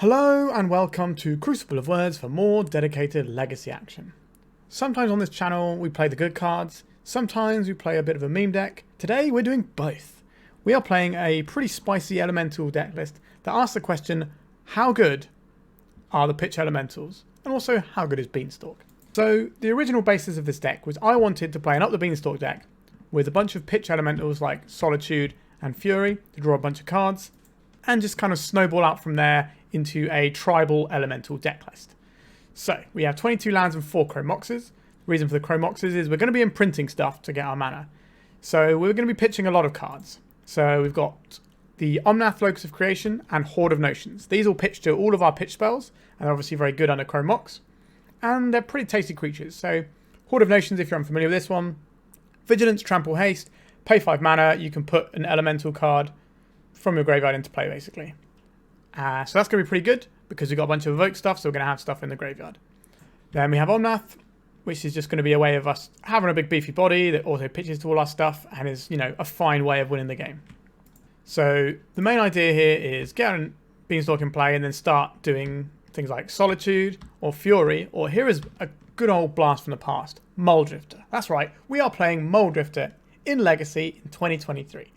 Hello and welcome to Crucible of Words for more dedicated legacy action. Sometimes on this channel we play the good cards, sometimes we play a bit of a meme deck. Today we're doing both. We are playing a pretty spicy elemental deck list that asks the question, how good are the pitch elementals? And also, how good is Beanstalk? So the original basis of this deck was I wanted to play an Up the Beanstalk deck with a bunch of pitch elementals like Solitude and Fury to draw a bunch of cards and just kind of snowball out from there into a tribal elemental deck list. So we have 22 lands and 4 Chrome Moxes. The reason for the Chrome Moxes is we're going to be imprinting stuff to get our mana. So we're going to be pitching a lot of cards. So we've got the Omnath, Locus of Creation and Horde of Notions. These all pitch to all of our pitch spells, and they're obviously very good under Chrome Mox. And they're pretty tasty creatures. So Horde of Notions, if you're unfamiliar with this one, Vigilance, Trample, Haste, pay 5 mana, you can put an elemental card from your graveyard into play basically. So that's going to be pretty good because we've got a bunch of evoke stuff, so we're going to have stuff in the graveyard. Then we have Omnath, which is just going to be a way of us having a big beefy body that auto pitches to all our stuff and is, you know, a fine way of winning the game. So the main idea here is get a Beanstalk in play and then start doing things like Solitude or Fury, or here is a good old blast from the past, Mulldrifter. That's right, we are playing Mulldrifter in Legacy in 2023.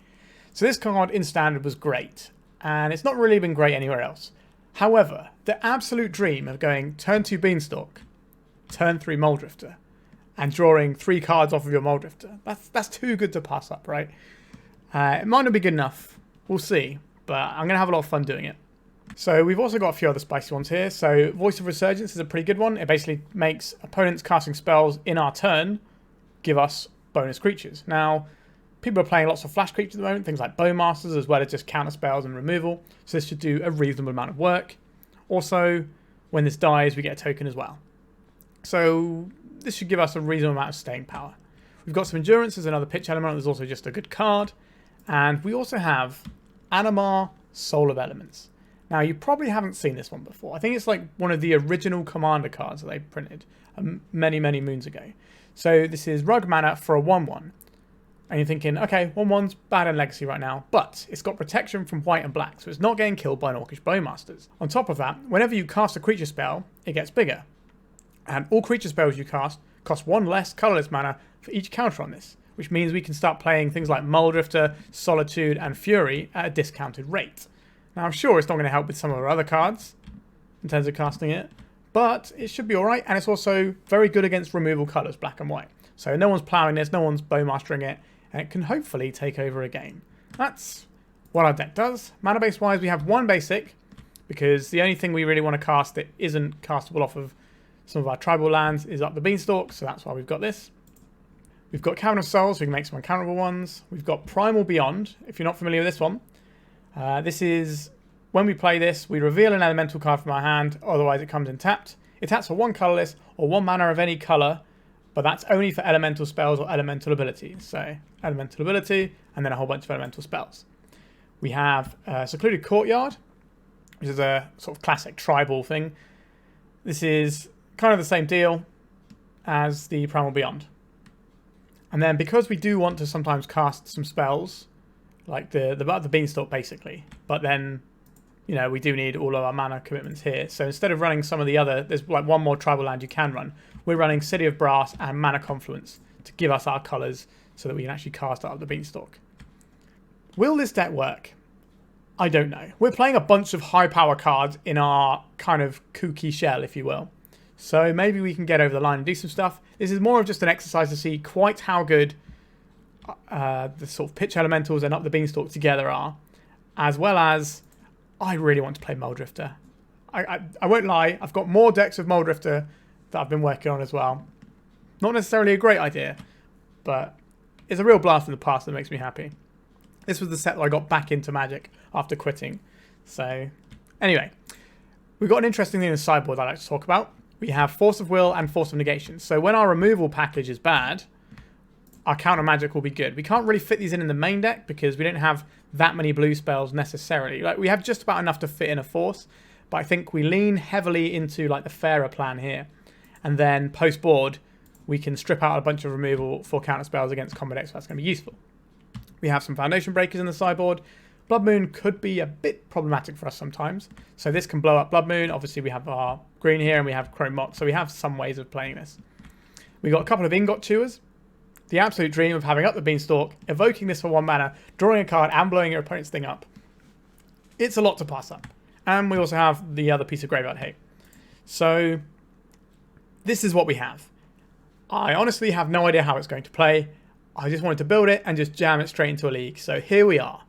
So this card in Standard was great, and it's not really been great anywhere else. However, the absolute dream of going turn 2 Beanstalk, turn 3 Mulldrifter, and drawing 3 cards off of your Mulldrifter, that's too good to pass up, right? It might not be good enough, we'll see, but I'm going to have a lot of fun doing it. So we've also got a few other spicy ones here. So Voice of Resurgence is a pretty good one. It basically makes opponents casting spells in our turn give us bonus creatures. Now, people are playing lots of flash creatures at the moment, things like Bowmasters, as well as just counter spells and removal. So this should do a reasonable amount of work. Also, when this dies, we get a token as well. So this should give us a reasonable amount of staying power. We've got some Endurance as another pitch element. There's also just a good card. And we also have Animar, Soul of Elements. Now, you probably haven't seen this one before. I think it's like one of the original Commander cards that they printed many, many moons ago. So this is Rug Mana for a 1/1. And you're thinking, okay, 1/1's bad in Legacy right now, but it's got protection from white and black, so it's not getting killed by an Orcish Bowmasters. On top of that, whenever you cast a creature spell, it gets bigger. And all creature spells you cast cost 1 less colourless mana for each counter on this, which means we can start playing things like Mulldrifter, Solitude, and Fury at a discounted rate. Now, I'm sure it's not going to help with some of our other cards in terms of casting it, but it should be alright, and it's also very good against removal colours, black and white. So no one's ploughing this, no one's Bowmastering it, and it can hopefully take over a game. That's what our deck does. Mana base wise, we have 1 basic, because the only thing we really want to cast that isn't castable off of some of our tribal lands is Up the Beanstalk, so that's why we've got this. We've got Cavern of Souls, so we can make some uncounterable ones. We've got Primal Beyond, if you're not familiar with this one. This is, when we play this, we reveal an elemental card from our hand, otherwise it comes in tapped. It taps for 1 colourless or 1 mana of any colour, but that's only for elemental spells or elemental abilities. So, elemental ability, and then a whole bunch of elemental spells. We have Secluded Courtyard, which is a sort of classic tribal thing. This is kind of the same deal as the Primal Beyond. And then, because we do want to sometimes cast some spells, like the Beanstalk basically, but then, you know, we do need all of our mana commitments here. So instead of running some of the other, there's like 1 more tribal land you can run. We're running City of Brass and Mana Confluence to give us our colours so that we can actually cast Up the Beanstalk. Will this deck work? I don't know. We're playing a bunch of high power cards in our kind of kooky shell, if you will. So maybe we can get over the line and do some stuff. This is more of just an exercise to see quite how good the sort of pitch elementals and Up the Beanstalk together are, as well as I really want to play Mulldrifter. I won't lie, I've got more decks of Mulldrifter that I've been working on as well. Not necessarily a great idea, but it's a real blast from the past that makes me happy. This was the set that I got back into Magic after quitting. So, anyway, we've got an interesting thing in the sideboard I'd like to talk about. We have Force of Will and Force of Negation. So when our removal package is bad, our counter magic will be good. We can't really fit these in the main deck because we don't have that many blue spells necessarily. Like, we have just about enough to fit in a Force, but I think we lean heavily into like the fairer plan here. And then post-board, we can strip out a bunch of removal for counter spells against combo decks, so that's going to be useful. We have some Foundation Breakers in the sideboard. Blood Moon could be a bit problematic for us sometimes. So this can blow up Blood Moon. Obviously we have our green here and we have Chrome Mox. So we have some ways of playing this. We got a couple of Ingot Chewers. The absolute dream of having Up the Beanstalk, evoking this for 1 mana, drawing a card and blowing your opponent's thing up. It's a lot to pass up. And we also have the other piece of Graveyard Hate. So this is what we have. I honestly have no idea how it's going to play. I just wanted to build it and just jam it straight into a league. So here we are.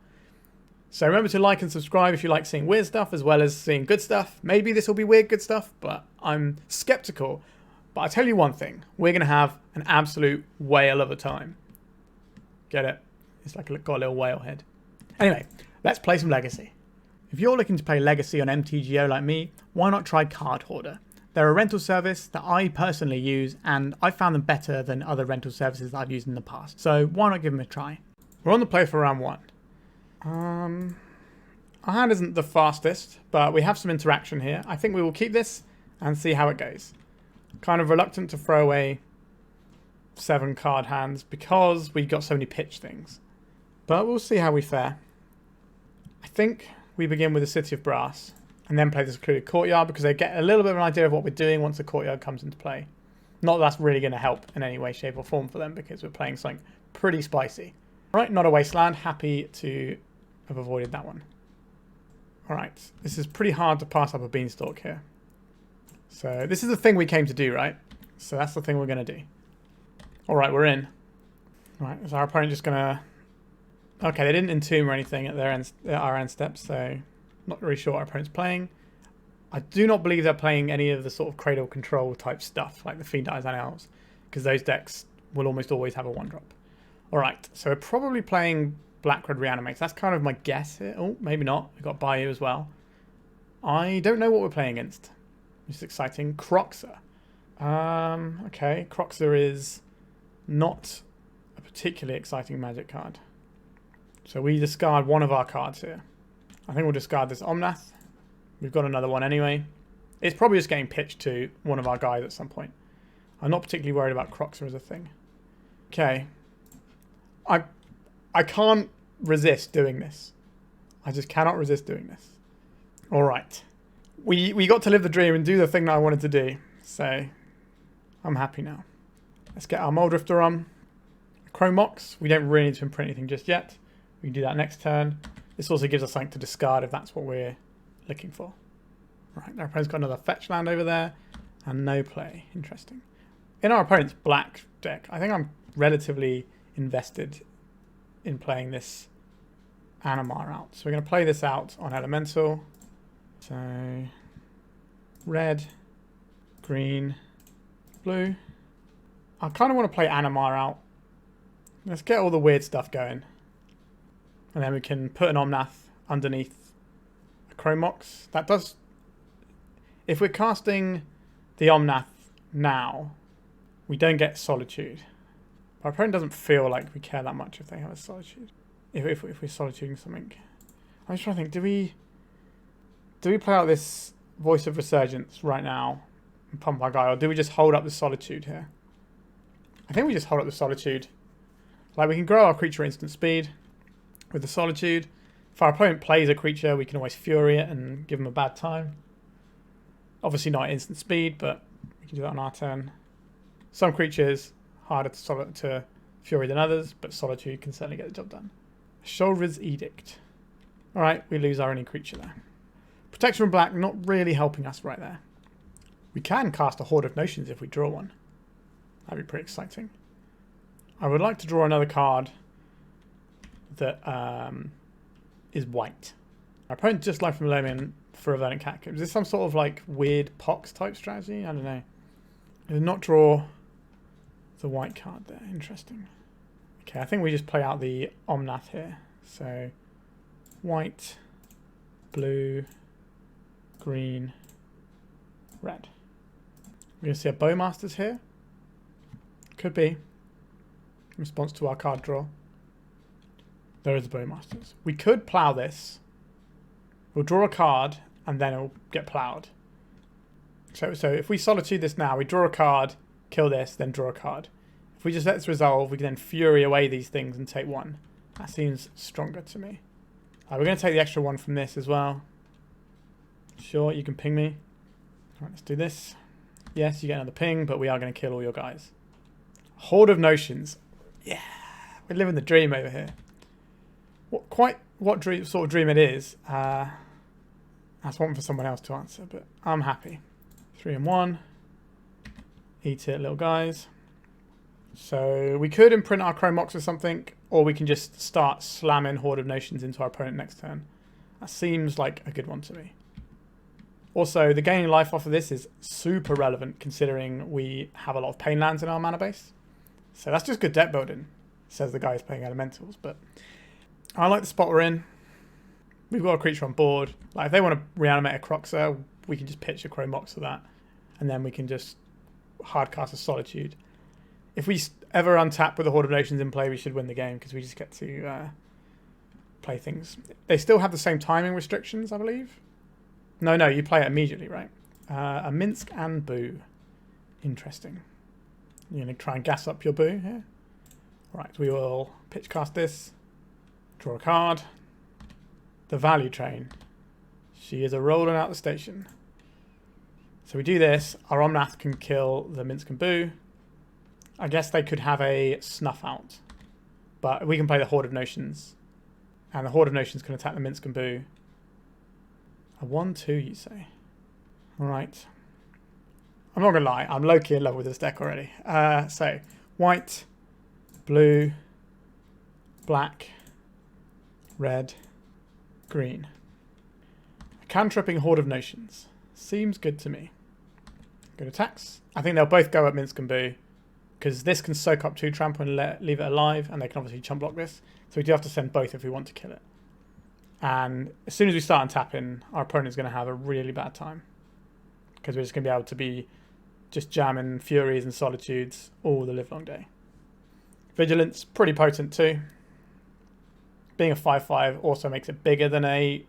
So remember to like and subscribe if you like seeing weird stuff as well as seeing good stuff. Maybe this will be weird good stuff, but I'm skeptical. But I'll tell you one thing. We're going to have an absolute whale of a time. Get it? It's like got a little whale head. Anyway, let's play some Legacy. If you're looking to play Legacy on MTGO like me, why not try Card Hoarder? They're a rental service that I personally use, and I found them better than other rental services that I've used in the past. So why not give them a try? We're on the play for round 1. Our hand isn't the fastest, but we have some interaction here. I think we will keep this and see how it goes. Kind of reluctant to throw away 7 card hands because we got so many pitch things. But we'll see how we fare. I think we begin with the City of Brass and then play the Secluded Courtyard because they get a little bit of an idea of what we're doing once the Courtyard comes into play. Not that that's really going to help in any way, shape or form for them because we're playing something pretty spicy. Right, not a wasteland. Happy to have avoided that one. Alright, this is pretty hard to pass up a Beanstalk here. So this is the thing we came to do, right? So that's the thing we're going to do. Alright, we're in. Alright, is our opponent just going to... Okay, they didn't entomb or anything at our end steps, so not really sure what our opponent's playing. I do not believe they're playing any of the sort of cradle control type stuff, like the Fiend Eyes and Elves, because those decks will almost always have a 1-drop. Alright, so we're probably playing Black-Red Reanimates. That's kind of my guess here. Oh, maybe not. We've got Bayou as well. I don't know what we're playing against. It's exciting. Croxer. Okay, Croxer is not a particularly exciting Magic card. So we discard one of our cards here. I think we'll discard this Omnath. We've got another one anyway. It's probably just getting pitched to one of our guys at some point. I'm not particularly worried about Croxer as a thing. Okay. I can't resist doing this. I just cannot resist doing this. Alright. We got to live the dream and do the thing that I wanted to do. So, I'm happy now. Let's get our Mulldrifter on. Chrome Mox. We don't really need to imprint anything just yet. We can do that next turn. This also gives us something to discard if that's what we're looking for. Right, our opponent's got another fetch land over there. And no play. Interesting. In our opponent's black deck, I think I'm relatively invested in playing this Animar out. So we're going to play this out on Elemental. So, red, green, blue. I kind of want to play Animar out. Let's get all the weird stuff going. And then we can put an Omnath underneath a Chrome Mox. That does... If we're casting the Omnath now, we don't get Solitude. Our opponent doesn't feel like we care that much if they have a Solitude. If we're Solituding something. I'm just trying to think, do we play out this Voice of Resurgence right now and pump our guy, or do we just hold up the Solitude here? I think we just hold up the Solitude. Like, we can grow our creature instant speed with the Solitude. If our opponent plays a creature, we can always Fury it and give them a bad time. Obviously not instant speed, but we can do that on our turn. Some creatures harder to Fury than others, but Solitude can certainly get the job done. Shoulder's Edict. Alright, we lose our only creature there. Protection from black, not really helping us right there. We can cast a Horde of Notions if we draw one. That'd be pretty exciting. I would like to draw another card that is white. Our opponent just Life from Lomin for a Verdant Catacomb. Is this some sort of like weird Pox type strategy? I don't know. Did not draw the white card there. Interesting. Okay, I think we just play out the Omnath here. So, white, blue, green, red. We're going to see a Bowmasters here. Could be. In response to our card draw. There is a Bowmasters. We could plough this. We'll draw a card and then it'll get ploughed. So if we Solitude this now, we draw a card, kill this, then draw a card. If we just let this resolve, we can then Fury away these things and take one. That seems stronger to me. We're going to take the extra one from this as well. Sure, you can ping me. Alright, let's do this. Yes, you get another ping, but we are going to kill all your guys. Horde of Notions. Yeah, we're living the dream over here. What sort of dream it is, that's one for someone else to answer, but I'm happy. 3 and 1. Eat it, little guys. So we could imprint our Chrome Mox or something, or we can just start slamming Horde of Notions into our opponent next turn. That seems like a good one to me. Also, the gaining life off of this is super relevant considering we have a lot of pain lands in our mana base. So that's just good deck building, says the guy who's playing elementals. But I like the spot we're in. We've got a creature on board. Like if they want to reanimate a Croxer, we can just pitch a Chrome Mox for that. And then we can just hardcast a Solitude. If we ever untap with the Horde of Notions in play, we should win the game because we just get to play things. They still have the same timing restrictions, I believe. No, you play it immediately, right? A Minsk and Boo. Interesting. You're going to try and gas up your Boo here? Right, we will pitch cast this. Draw a card. The Value Train. She is a rolling out the station. So we do this. Our Omnath can kill the Minsk and Boo. I guess they could have a Snuff Out. But we can play the Horde of Notions. And the Horde of Notions can attack the Minsk and Boo. A 1-2, you say? Alright. I'm not going to lie. I'm low-key in love with this deck already. So, white, blue, black, red, green. A cantripping Horde of Notions. Seems good to me. Good attacks. I think they'll both go at Minsk and Boo. Because this can soak up 2 trample and leave it alive. And they can obviously chump block this. So we do have to send both if we want to kill it. And as soon as we start untapping, our opponent's going to have a really bad time. Because we're just going to be able to be just jamming Furies and Solitudes all the livelong day. Vigilance, pretty potent too. Being a 5/5 also makes it bigger than a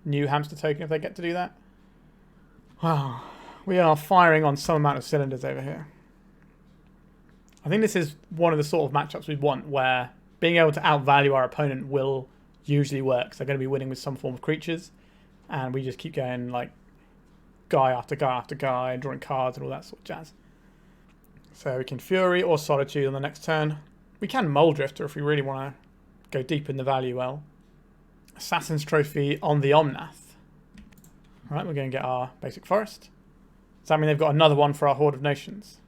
new hamster token if they get to do that. Wow, we are firing on some amount of cylinders over here. I think this is one of the sort of matchups we want where being able to outvalue our opponent will usually work. So they're going to be winning with some form of creatures. And we just keep going like guy after guy after guy, drawing cards and all that sort of jazz. So we can Fury or Solitude on the next turn. We can Mulldrifter if we really want to go deep in the value well. Assassin's Trophy on the Omnath. Alright, we're going to get our basic forest. Does that mean they've got another one for our Horde of Notions?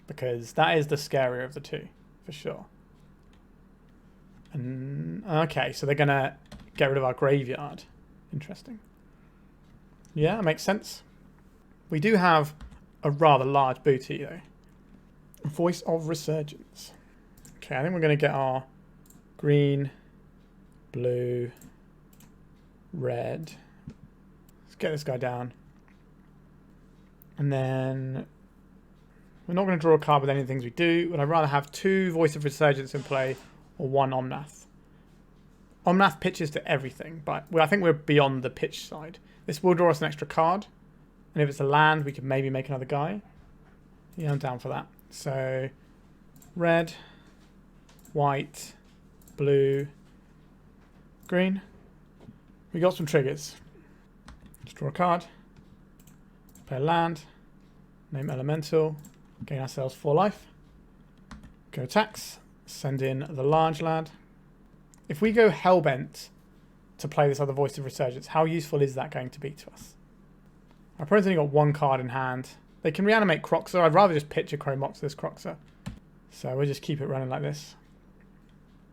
Because that is the scarier of the two, for sure. And okay, so they're going to get rid of our graveyard. Interesting. Yeah, that makes sense. We do have a rather large booty, though. Voice of Resurgence. Okay, I think we're going to get our green, blue, red. Let's get this guy down. And then we're not going to draw a card with any of the things we do, but I'd rather have 2 Voice of Resurgence in play or 1 Omnath. Omnath pitches to everything, but I think we're beyond the pitch side. This will draw us an extra card, and if it's a land, we could maybe make another guy. Yeah, I'm down for that. So, red, white, blue, green. We got some triggers. Let's draw a card. Play a land. Name elemental. Gain ourselves 4 life. Go attacks. Send in the large lad. If we go Hellbent to play this other Voice of Resurgence, how useful is that going to be to us? Our opponent's only got 1 card in hand. They can reanimate Croxer. I'd rather just pitch a Chrome Mox to this Croxer. So we'll just keep it running like this.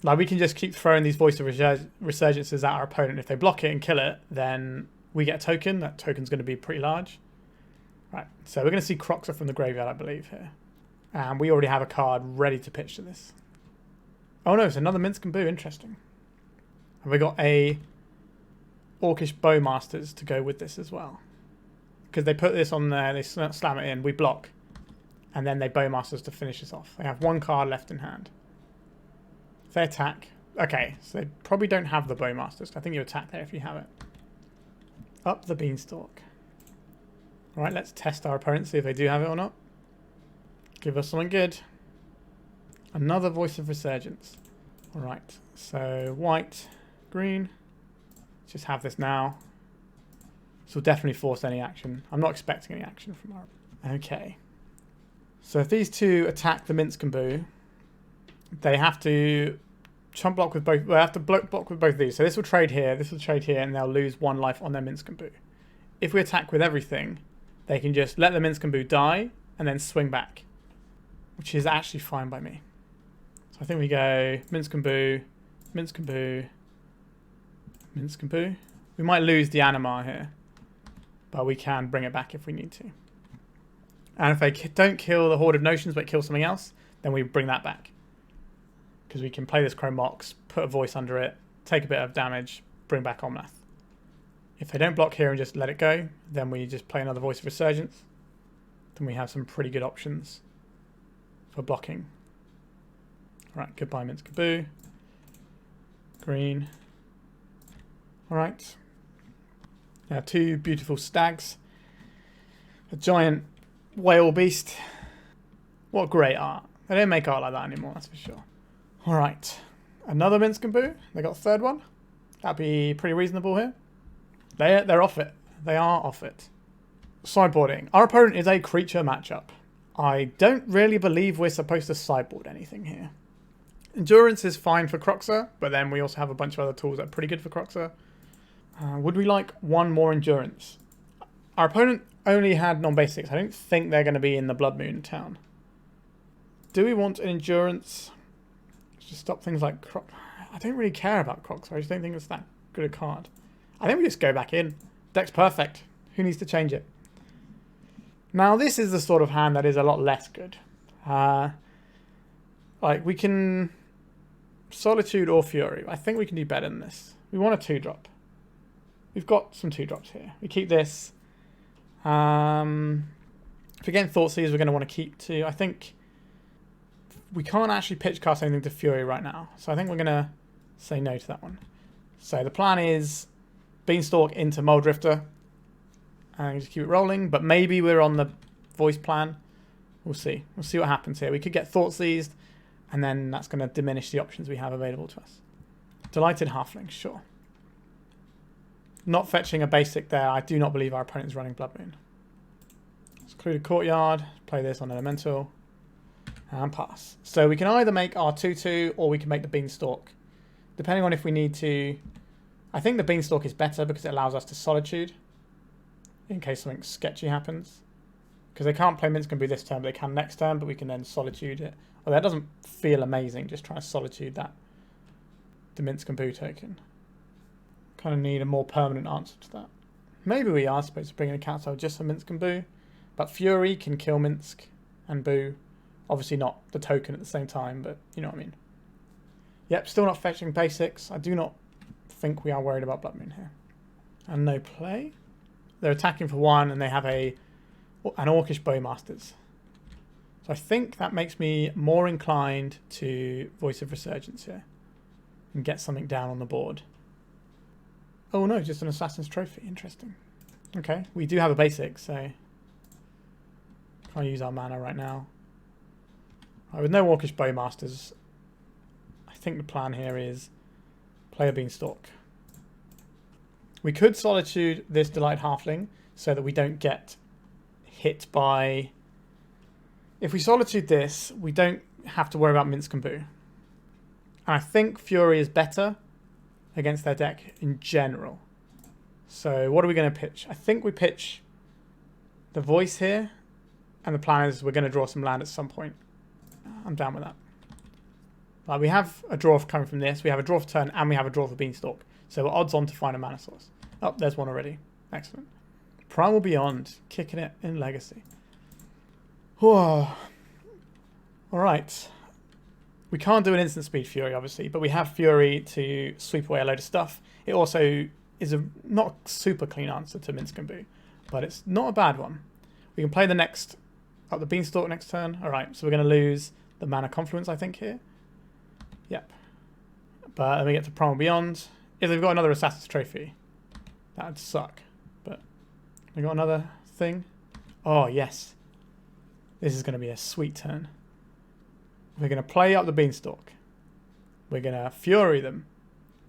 Like we can just keep throwing these Voice of Resurgences at our opponent. If they block it and kill it, then we get a token. That token's going to be pretty large. Right, so we're going to see Croxer from the graveyard, I believe, here. And we already have a card ready to pitch to this. Oh no, it's another Minsk and Boo. Interesting. Have we got a Orcish Bowmasters to go with this as well? Because they put this on there, they slam it in, we block. And then they Bowmasters to finish us off. They have 1 card left in hand. If they attack... Okay, so they probably don't have the Bowmasters. I think you attack there if you have it. Up the Beanstalk. Alright, let's test our opponents, see if they do have it or not. Give us something good. Another Voice of Resurgence. Alright, so white, green, Just have this now. This will definitely force any action. I'm not expecting any action from our... Okay. So if these two attack the Minsk and Boo, they have to chump block with both... They have to block with both of these. So this will trade here, this will trade here, and they'll lose 1 life on their Minsk and Boo. If we attack with everything, they can just let the Minsk and Boo die and then swing back, which is actually fine by me. So I think we go Minsk and Boo, Minsk and Boo, Minsk and Boo. We might lose the Animar here, but we can bring it back if we need to. And if they don't kill the Horde of Notions but kill something else, then we bring that back. Because we can play this Chrome Mox, put a voice under it, take a bit of damage, bring back Omnath. If they don't block here and just let it go, then we just play another Voice of Resurgence. Then we have some pretty good options for blocking. Alright, goodbye Minsk and Boo. Green. Alright. Now 2 beautiful stags. A giant whale beast. What great art. They don't make art like that anymore, that's for sure. Alright. Another Minsk and Boo. They got a 3rd one. That'd be pretty reasonable here. They're off it. They are off it. Sideboarding. Our opponent is a creature matchup. I don't really believe we're supposed to sideboard anything here. Endurance is fine for Croxer, but then we also have a bunch of other tools that are pretty good for Croxer. Would we like 1 more Endurance? Our opponent only had non-basics. I don't think they're going to be in the Blood Moon town. Do we want an Endurance? Just stop things like Croxer. I don't really care about Croxer. I just don't think it's that good a card. I think we just go back in. Deck's perfect. Who needs to change it? Now this is the sort of hand that is a lot less good. Like we can... Solitude or Fury. I think we can do better than this. We want a 2-drop. We've got some 2-drops here. We keep this. If we're getting Thoughtseize, we're going to want to keep 2. I think we can't actually pitch cast anything to Fury right now. So I think we're going to say no to that one. So the plan is Beanstalk into Mulldrifter. And just keep it rolling. But maybe we're on the voice plan. We'll see. We'll see what happens here. We could get Thoughtseized. And then that's going to diminish the options we have available to us. Delighted Halfling, sure. Not fetching a basic there. I do not believe our opponent is running Blood Moon. Secluded Courtyard. Play this on Elemental. And pass. So we can either make our 2-2 or we can make the Beanstalk. Depending on if we need to... I think the Beanstalk is better because it allows us to Solitude. In case something sketchy happens. Because they can't play Minsk and Boo this turn, but they can next turn, but we can then Solitude it. Well, that doesn't feel amazing, just trying to Solitude that. The Minsk and Boo token. Kind of need a more permanent answer to that. Maybe we are supposed to bring in a council just for Minsk and Boo. But Fury can kill Minsk and Boo. Obviously not the token at the same time, but you know what I mean. Yep, still not fetching basics. I do not think we are worried about Blood Moon here. And no play. They're attacking for 1 and they have an Orcish Bowmasters. So I think that makes me more inclined to Voice of Resurgence here. And get something down on the board. Oh no, just an Assassin's Trophy. Interesting. Okay, we do have a basic, so... Can't use our mana right now. Right, with no Orcish Bowmasters, I think the plan here is play a Beanstalk. We could Solitude this Delight Halfling so that we don't get hit by... If we Solitude this, we don't have to worry about Minsk and Boo. And I think Fury is better against their deck in general. So what are we going to pitch? I think we pitch the Voice here. And the plan is we're going to draw some land at some point. I'm down with that. Like we have a draw coming from this. We have a draw for turn and we have a draw for Beanstalk. So we're odds on to find a mana source. Oh, there's one already. Excellent. Primal Beyond. Kicking it in Legacy. Whoa. Alright. We can't do an instant speed Fury, obviously, but we have Fury to sweep away a load of stuff. It also is a not super clean answer to Minsk and Boo, but it's not a bad one. We can play the next Up the Beanstalk next turn. Alright, so we're going to lose the Mana Confluence, I think, here. Yep. But then we get to Primal Beyond. If they've got another Assassin's Trophy, that would suck. But we got another thing. Oh, yes. This is going to be a sweet turn. We're going to play Up the Beanstalk. We're going to Fury them,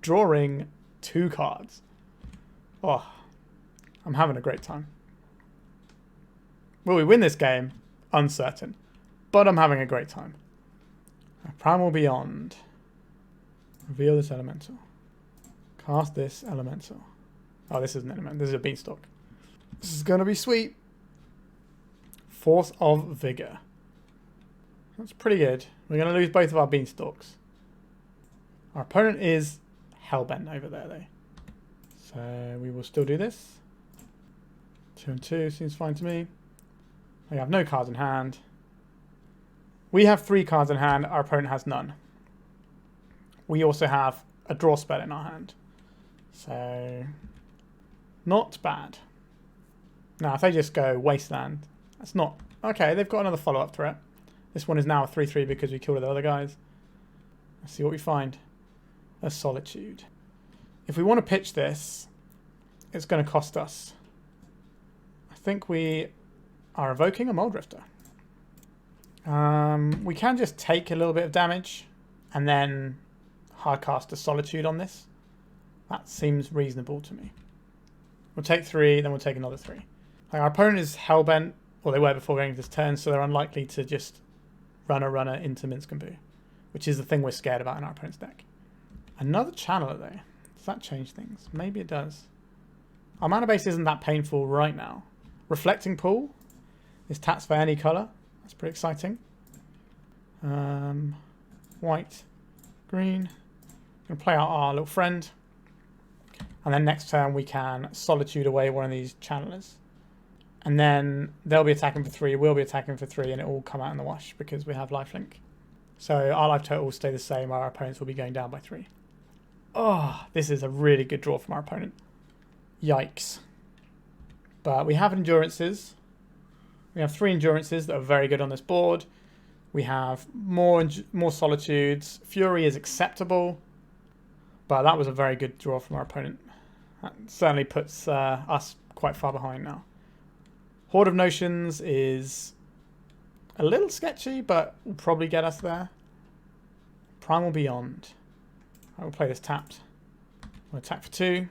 drawing 2 cards. Oh, I'm having a great time. Will we win this game? Uncertain. But I'm having a great time. Primal Beyond. Reveal this elemental. Cast this elemental. Oh, this isn't an elemental. This is a beanstalk. This is going to be sweet. Force of Vigor. That's pretty good. We're going to lose both of our beanstalks. Our opponent is hellbent over there, though. So we will still do this. 2 and 2 seems fine to me. We have no cards in hand. We have 3 cards in hand. Our opponent has none. We also have a draw spell in our hand. So, not bad. Now, if they just go Wasteland, that's not... Okay, they've got another follow-up threat. This one is now a 3-3 because we killed the other guys. Let's see what we find. A Solitude. If we want to pitch this, it's going to cost us. I think we are evoking a Mulldrifter. We can just take a little bit of damage and then hardcast a Solitude on this. That seems reasonable to me. We'll take 3, then we'll take another 3. Like, our opponent is hellbent, or they were before going into this turn, so they're unlikely to just run a runner into Minskamboo, which is the thing we're scared about in our opponent's deck. Another Channeler, though. Does that change things? Maybe it does. Our mana base isn't that painful right now. Reflecting Pool is taps for any colour. That's pretty exciting. White, green. Going to play out our little friend. And then next turn we can Solitude away one of these Channelers. And then they'll be attacking for 3, we'll be attacking for 3, and it will come out in the wash because we have lifelink. So our life total will stay the same, our opponents will be going down by 3. Oh, this is a really good draw from our opponent. Yikes. But we have endurances. We have 3 endurances that are very good on this board. We have more Solitudes. Fury is acceptable. But that was a very good draw from our opponent. That certainly puts us quite far behind now. Horde of Notions is a little sketchy, but will probably get us there. Primal Beyond. I will play this tapped. We'll attack for 2.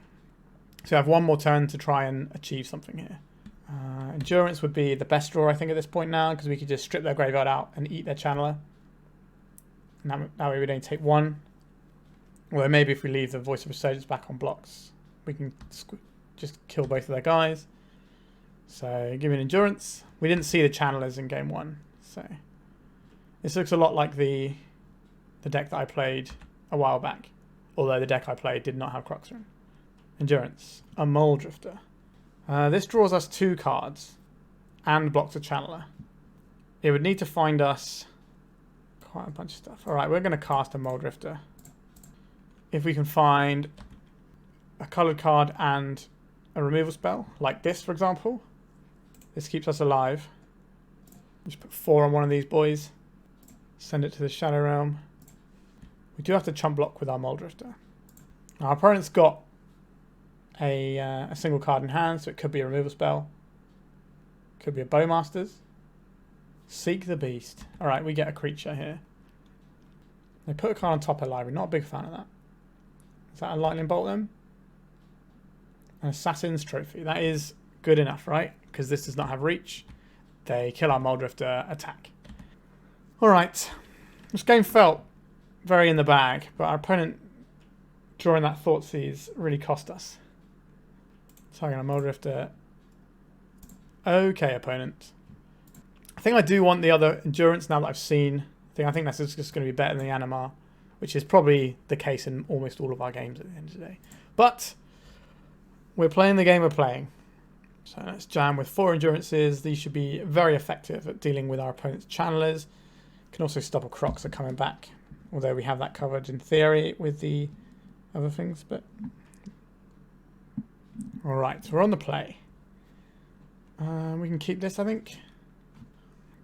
So I have one more turn to try and achieve something here. Endurance would be the best draw, I think, at this point now, because we could just strip their graveyard out and eat their Channeler. And that way we'd only take 1. Although maybe if we leave the Voice of Resurgence back on blocks, we can just kill both of their guys. So give me an Endurance. We didn't see the Channelers in game 1, so this looks a lot like the deck that I played a while back. Although the deck I played did not have Croxer. Endurance. A Mulldrifter. This draws us 2 cards and blocks a Channeler. It would need to find us quite a bunch of stuff. Alright, we're going to cast a Mulldrifter. If we can find a coloured card and a removal spell, like this, for example. This keeps us alive. Just put 4 on one of these boys. Send it to the Shadow Realm. We do have to chump block with our Mulldrifter. Our opponent's got a single card in hand, so it could be a removal spell. Could be a Bowmasters. Seek the Beast. Alright, we get a creature here. They put a card on top of the library. Not a big fan of that. Is that a Lightning Bolt then? An Assassin's Trophy. That is good enough, right? Because this does not have reach. They kill our Mulldrifter, attack. Alright. This game felt very in the bag, but our opponent drawing that Thoughtseize really cost us. Targeting a Mulldrifter. Okay, opponent. I think I do want the other Endurance now that I've seen. I think that's just going to be better than the Animar, which is probably the case in almost all of our games at the end of the day. But we're playing the game we're playing. So let's jam with 4 Endurances. These should be very effective at dealing with our opponent's Channelers. Can also stop a Croxer coming back. Although we have that covered in theory with the other things. But alright, so we're on the play. We can keep this, I think.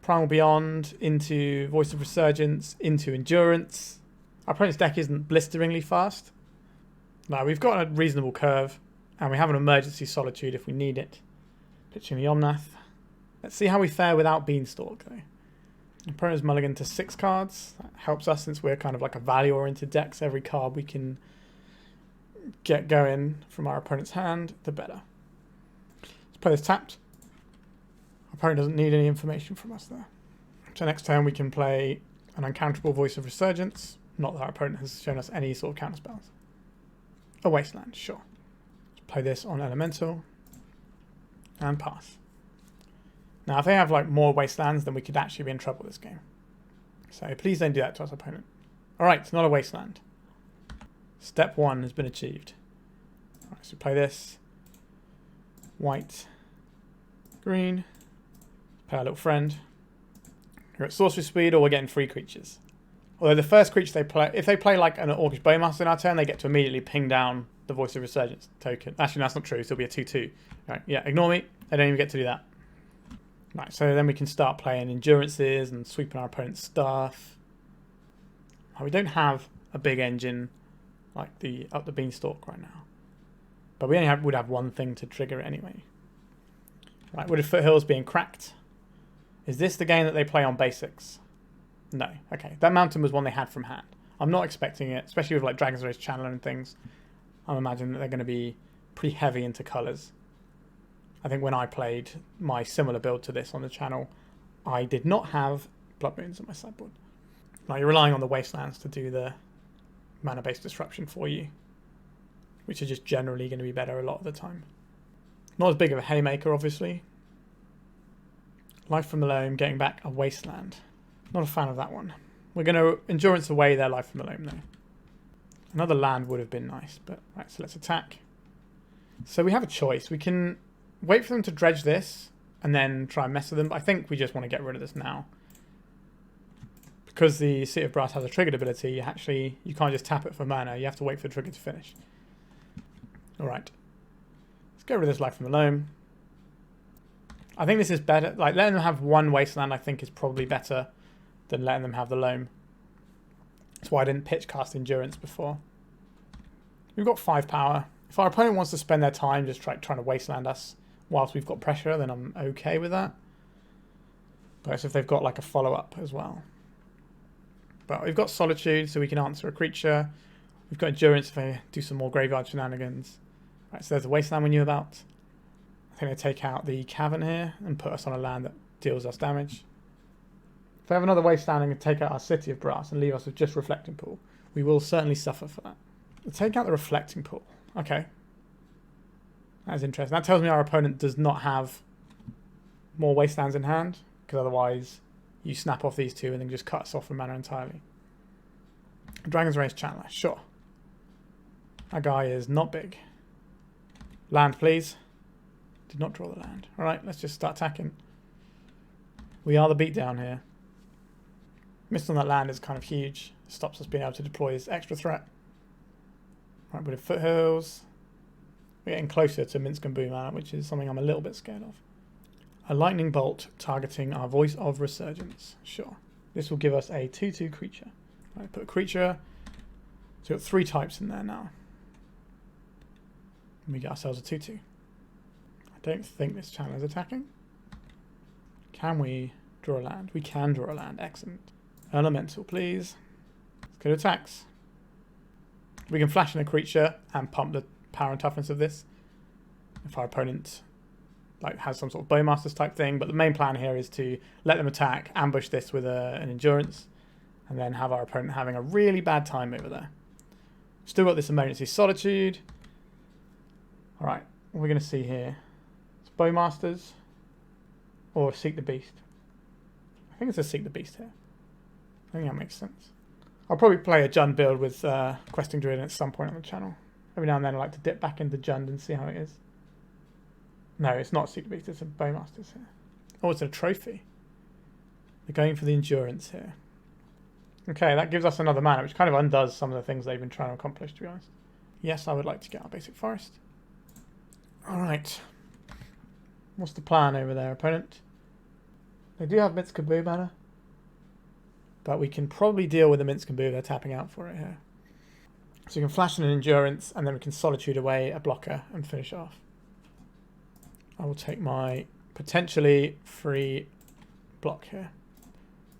Primal Beyond into Voice of Resurgence into Endurance. Our opponent's deck isn't blisteringly fast. No, we've got a reasonable curve. And we have an emergency Solitude if we need it. Pitching the Omnath. Let's see how we fare without Beanstalk, though. Opponent's mulligan to 6 cards. That helps us since we're kind of like a value-oriented deck. So every card we can get going from our opponent's hand, the better. Let's play this tapped. Our opponent doesn't need any information from us there. So next turn we can play an uncounterable Voice of Resurgence. Not that our opponent has shown us any sort of counter spells. A Wasteland, sure. Let's play this on Elemental. And pass. Now if they have like more Wastelands, then we could actually be in trouble this game. So please don't do that to us, opponent. Alright, it's not a Wasteland. Step 1 has been achieved. Alright, so play this. White. Green. Play our little friend. We're at sorcery speed, or we're getting 3 creatures. Although the first creature they play, if they play like an Orcish Bowmaster in our turn, they get to immediately ping down the Voice of Resurgence token. Actually, that's not true, so it'll be a 2/2. Right, yeah, ignore me. They don't even get to do that. Right, so then we can start playing Endurances and sweeping our opponent's stuff. We don't have a big engine like the Up the Beanstalk right now. But we only would have one thing to trigger it anyway. Right, Wooded Foothills being cracked. Is this the game that they play on basics? No. Okay, that mountain was one they had from hand. I'm not expecting it, especially with like Dragon's Race Channeler and things. I'm imagining that they're going to be pretty heavy into colours. I think when I played my similar build to this on the channel, I did not have Blood Moons on my sideboard. Like, you're relying on the Wastelands to do the mana-based disruption for you, which are just generally going to be better a lot of the time. Not as big of a haymaker, obviously. Life from the Loam, getting back a Wasteland. Not a fan of that one. We're going to Endurance away their Life from the Loam, though. Another land would have been nice, but... Right, so let's attack. So we have a choice. We can wait for them to dredge this, and then try and mess with them, but I think we just want to get rid of this now. Because the City of Brass has a triggered ability, you can't just tap it for mana, you have to wait for the trigger to finish. Alright. Let's get rid of this Life from the Loam. I think this is better. Like, letting them have one Wasteland, I think, is probably better than letting them have the Loam. That's why I didn't pitch cast Endurance before. We've got 5 power. If our opponent wants to spend their time just trying to Wasteland us whilst we've got pressure, then I'm okay with that. But it's if they've got like a follow-up as well. But we've got Solitude, so we can answer a creature. We've got Endurance if they do some more graveyard shenanigans. Right, so there's a Wasteland we knew about. I think they take out the Cavern here and put us on a land that deals us damage. If they have another Wasteland and take out our City of Brass and leave us with just Reflecting Pool, we will certainly suffer for that. We'll take out the Reflecting Pool. Okay. That's interesting. That tells me our opponent does not have more Wastelands in hand, because otherwise you snap off these 2 and then just cut us off from mana entirely. Dragon's Race Channeler, sure. That guy is not big. Land, please. Did not draw the land. Alright, let's just start attacking. We are the beatdown here. Missed on that land is kind of huge. Stops us being able to deploy his extra threat. Right, with Foothills. We're getting closer to Minsk and Boom mana, which is something I'm a little bit scared of. A Lightning Bolt targeting our Voice of Resurgence. Sure. This will give us a 2/2 creature. Right, put a creature. So we've got 3 types in there now. And we get ourselves a 2/2. I don't think this channel is attacking. Can we draw a land? We can draw a land. Excellent. Elemental, please. Let's go to attacks. We can flash in a creature and pump the power and toughness of this if our opponent has some sort of Bowmasters type thing, but the main plan here is to let them attack, ambush this with an Endurance, and then have our opponent having a really bad time over there. Still got this emergency Solitude. Alright, what are we going to see here? It's Bowmasters or Seek the Beast. I think it's a Seek the Beast here. I think that makes sense. I'll probably play a Jund build with Questing Druid at some point on the channel. Every now and then I like to dip back into Jund and see how it is. No, it's not Secret Beast, it's a Bowmasters here. Oh, it's a trophy. They're going for the Endurance here. Okay, that gives us another mana, which kind of undoes some of the things they've been trying to accomplish, to be honest. Yes, I would like to get our basic forest. Alright. What's the plan over there, opponent? They do have Minsk and Boo mana. But we can probably deal with the Minsk and Boo, they're tapping out for it here. So we can flash in an Endurance, and then we can Solitude away a blocker and finish off. I will take my potentially free block here.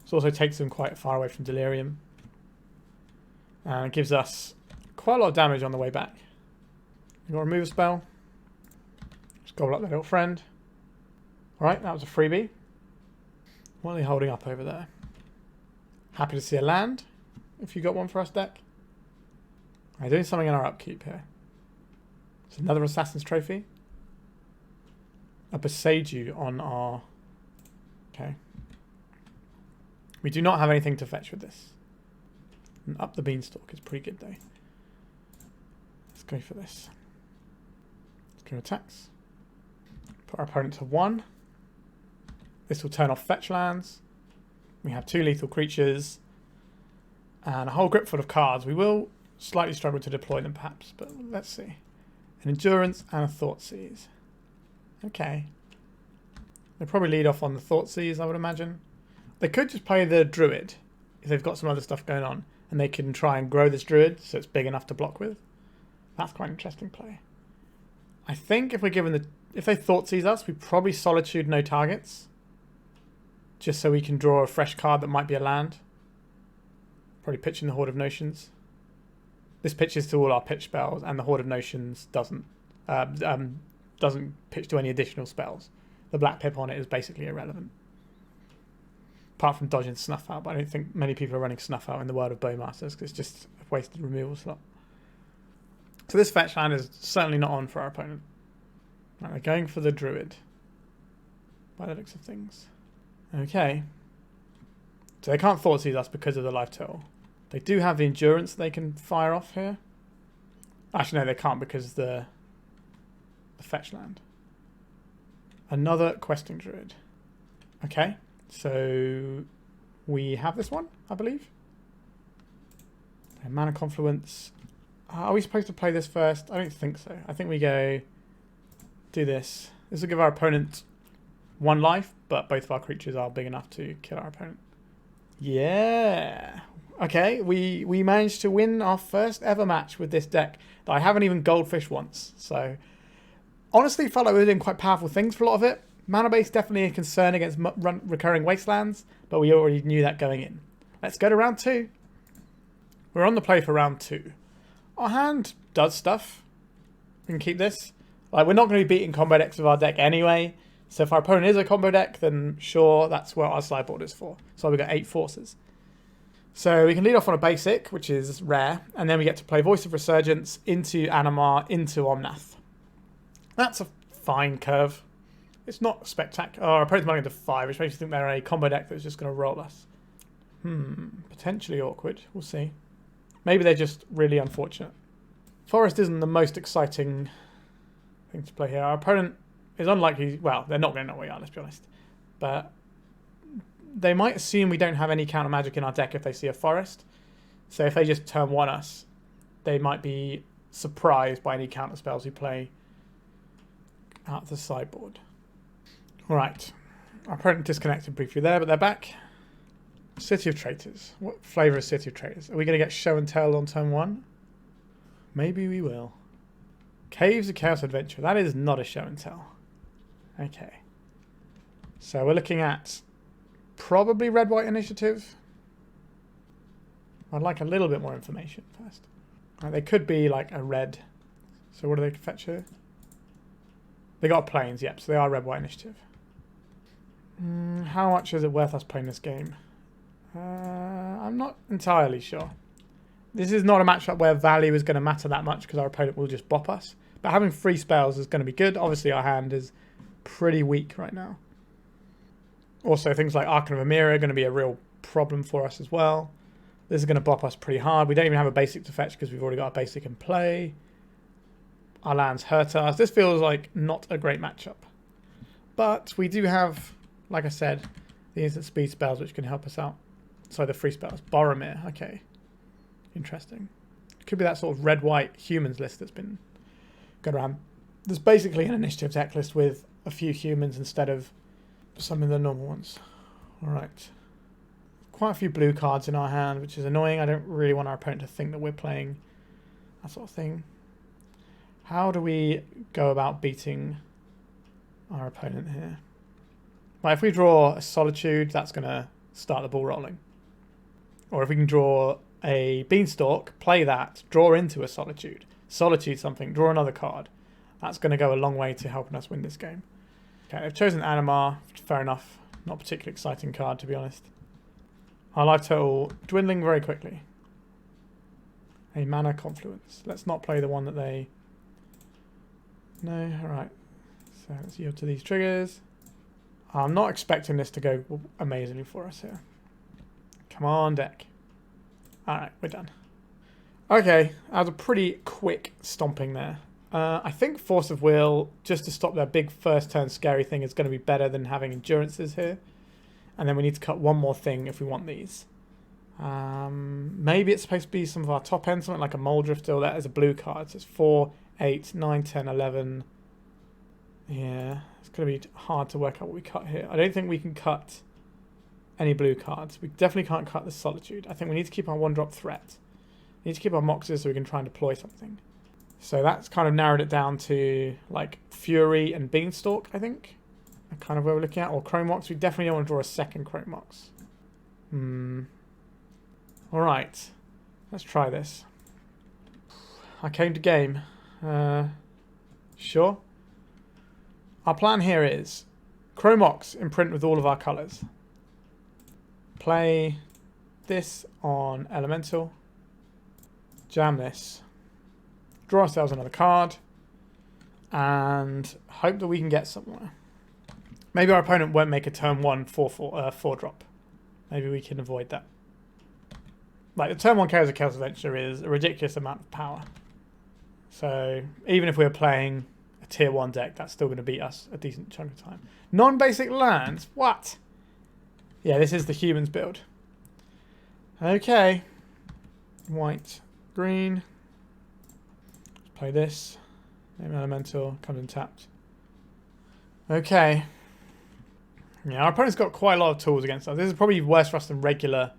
This also takes them quite far away from Delirium. And it gives us quite a lot of damage on the way back. You got to remove a spell. Just gobble up their little friend. Alright, that was a freebie. What are they holding up over there? Happy to see a land, if you got one for us, deck. They're doing something in our upkeep here. It's another Assassin's Trophy. A Beseiju on our... Okay. We do not have anything to fetch with this. And Up the Beanstalk is pretty good, though. Let's go for this. Let's go attacks. Put our opponent to 1. This will turn off fetch lands. We have 2 lethal creatures. And a whole grip full of cards. We will slightly struggle to deploy them, perhaps. But let's see. An Endurance and a Thoughtseize. Okay. They'll probably lead off on the Thoughtseize, I would imagine. They could just play the Druid, if they've got some other stuff going on. And they can try and grow this Druid, so it's big enough to block with. That's quite an interesting play. I think if we're given the... If they Thoughtseize us, we probably Solitude no targets. Just so we can draw a fresh card that might be a land. Probably pitching the Horde of Notions. This pitches to all our pitch spells, and the Horde of Notions doesn't pitch to any additional spells. The black pip on it is basically irrelevant. Apart from dodging Snuff Out, but I don't think many people are running Snuff Out in the world of Bowmasters because it's just a wasted removal slot. So this fetch land is certainly not on for our opponent. Right, they're going for the Druid, by the looks of things. Okay. So they can't Thoughtseize us because of the life total. They do have the Endurance they can fire off here. Actually, no, they can't because the fetch land. Another Questing Druid. Okay, so we have this one, I believe. And Mana Confluence. Are we supposed to play this first? I don't think so. I think we go do this. This will give our opponent 1 life, but both of our creatures are big enough to kill our opponent. Yeah. Okay, we managed to win our first ever match with this deck that I haven't even goldfish once. So, honestly, felt like we were doing quite powerful things for a lot of it. Mana base definitely a concern against recurring wastelands, but we already knew that going in. Let's go to round 2. We're on the play for round 2. Our hand does stuff. We can keep this. Like, we're not going to be beating combo decks with our deck anyway. So if our opponent is a combo deck, then sure, that's what our sideboard is for. So we've got 8 forces. So we can lead off on a basic, which is rare, and then we get to play Voice of Resurgence into Animar, into Omnath. That's a fine curve. It's not spectacular. Oh, our opponent's running into 5, which makes you think they're a combo deck that's just going to roll us. Potentially awkward. We'll see. Maybe they're just really unfortunate. Forest isn't the most exciting thing to play here. Our opponent is unlikely... Well, they're not going to know where we are, let's be honest. But they might assume we don't have any counter magic in our deck if they see a forest. So if they just turn 1 us, they might be surprised by any counter spells we play out of the sideboard. Alright. Our opponent disconnected briefly there, but they're back. City of Traitors. What flavour is City of Traitors? Are we going to get Show and Tell on turn 1? Maybe we will. Caves of Chaos Adventure. That is not a Show and Tell. Okay. So we're looking at probably red-white initiative. I'd like a little bit more information first. Right, they could be like a red. So what do they fetch here? They got planes, yep. So they are red-white initiative. How much is it worth us playing this game? I'm not entirely sure. This is not a matchup where value is going to matter that much because our opponent will just bop us. But having 3 spells is going to be good. Obviously, our hand is pretty weak right now. Also, things like Archon of Amira are going to be a real problem for us as well. This is going to bop us pretty hard. We don't even have a basic to fetch because we've already got a basic in play. Our lands hurt us. This feels like not a great matchup. But we do have, like I said, the instant speed spells which can help us out. Sorry, the free spells. Boromir, okay. Interesting. Could be that sort of red-white humans list that's been going around. There's basically an initiative deck list with a few humans instead of some of the normal ones. Alright. Quite a few blue cards in our hand, which is annoying. I don't really want our opponent to think that we're playing that sort of thing. How do we go about beating our opponent here? Well, if we draw a Solitude, that's going to start the ball rolling. Or if we can draw a Beanstalk, play that, draw into a Solitude. Solitude something, draw another card. That's going to go a long way to helping us win this game. Okay, they've chosen Animar. Fair enough. Not a particularly exciting card, to be honest. Our life total dwindling very quickly. A Mana Confluence. Let's not play the one that they... No, alright. So let's yield to these triggers. I'm not expecting this to go amazingly for us here. Come on, deck. Alright, we're done. Okay, that was a pretty quick stomping there. I think Force of Will, just to stop their big first turn scary thing, is going to be better than having Endurances here. And then we need to cut one more thing if we want these. Maybe it's supposed to be some of our top end, something like a Mulldrifter. That is a blue card. So it's 4, 8, 9, 10, 11. Yeah, it's going to be hard to work out what we cut here. I don't think we can cut any blue cards. We definitely can't cut the Solitude. I think we need to keep our 1-drop threat. We need to keep our Moxes so we can try and deploy something. So that's kind of narrowed it down to like Fury and Beanstalk, I think. Kind of where we're looking at. Or Chrome Mox. We definitely don't want to draw a second Chrome Mox. Alright. Let's try this. I came to game. Sure. Our plan here is Chrome Mox imprint with all of our colours. Play this on Elemental. Jam this. Draw ourselves another card. And hope that we can get somewhere. Maybe our opponent won't make a turn 1 4-drop. Maybe we can avoid that. Like, the turn 1 Chaos of Chaos Adventure is a ridiculous amount of power. So, even if we're playing a tier 1 deck, that's still going to beat us a decent chunk of time. Non-basic lands? What? Yeah, this is the humans build. Okay. White, green. Let's play this. Maybe Elemental comes in tapped. Okay. Yeah, our opponent's got quite a lot of tools against us. This is probably worse for us than regular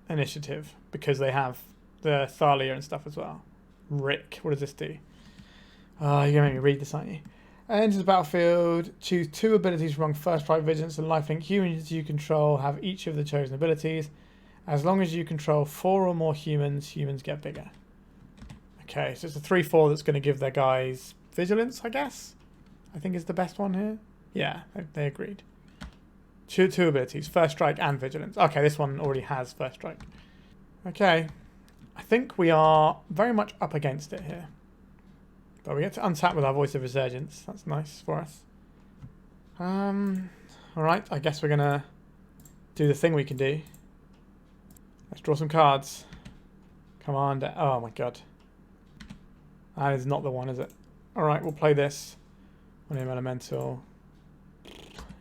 initiative because they have the Thalia and stuff as well. Rick, what does this do? You're going to make me read this, aren't you? Enter the battlefield. Choose 2 abilities from among First Strike, Vigilance, and Lifelink. Humans you control have each of the chosen abilities. As long as you control 4 or more humans, humans get bigger. Okay, so it's a 3-4 that's going to give their guys Vigilance, I guess. I think is the best one here. Yeah, they agreed. Two abilities, First Strike and Vigilance. Okay, this one already has First Strike. Okay. I think we are very much up against it here. But we get to untap with our Voice of Resurgence. That's nice for us. Alright, I guess we're going to do the thing we can do. Let's draw some cards. Come on. Oh my god. That is not the one, is it? Alright, we'll play this. One Elemental.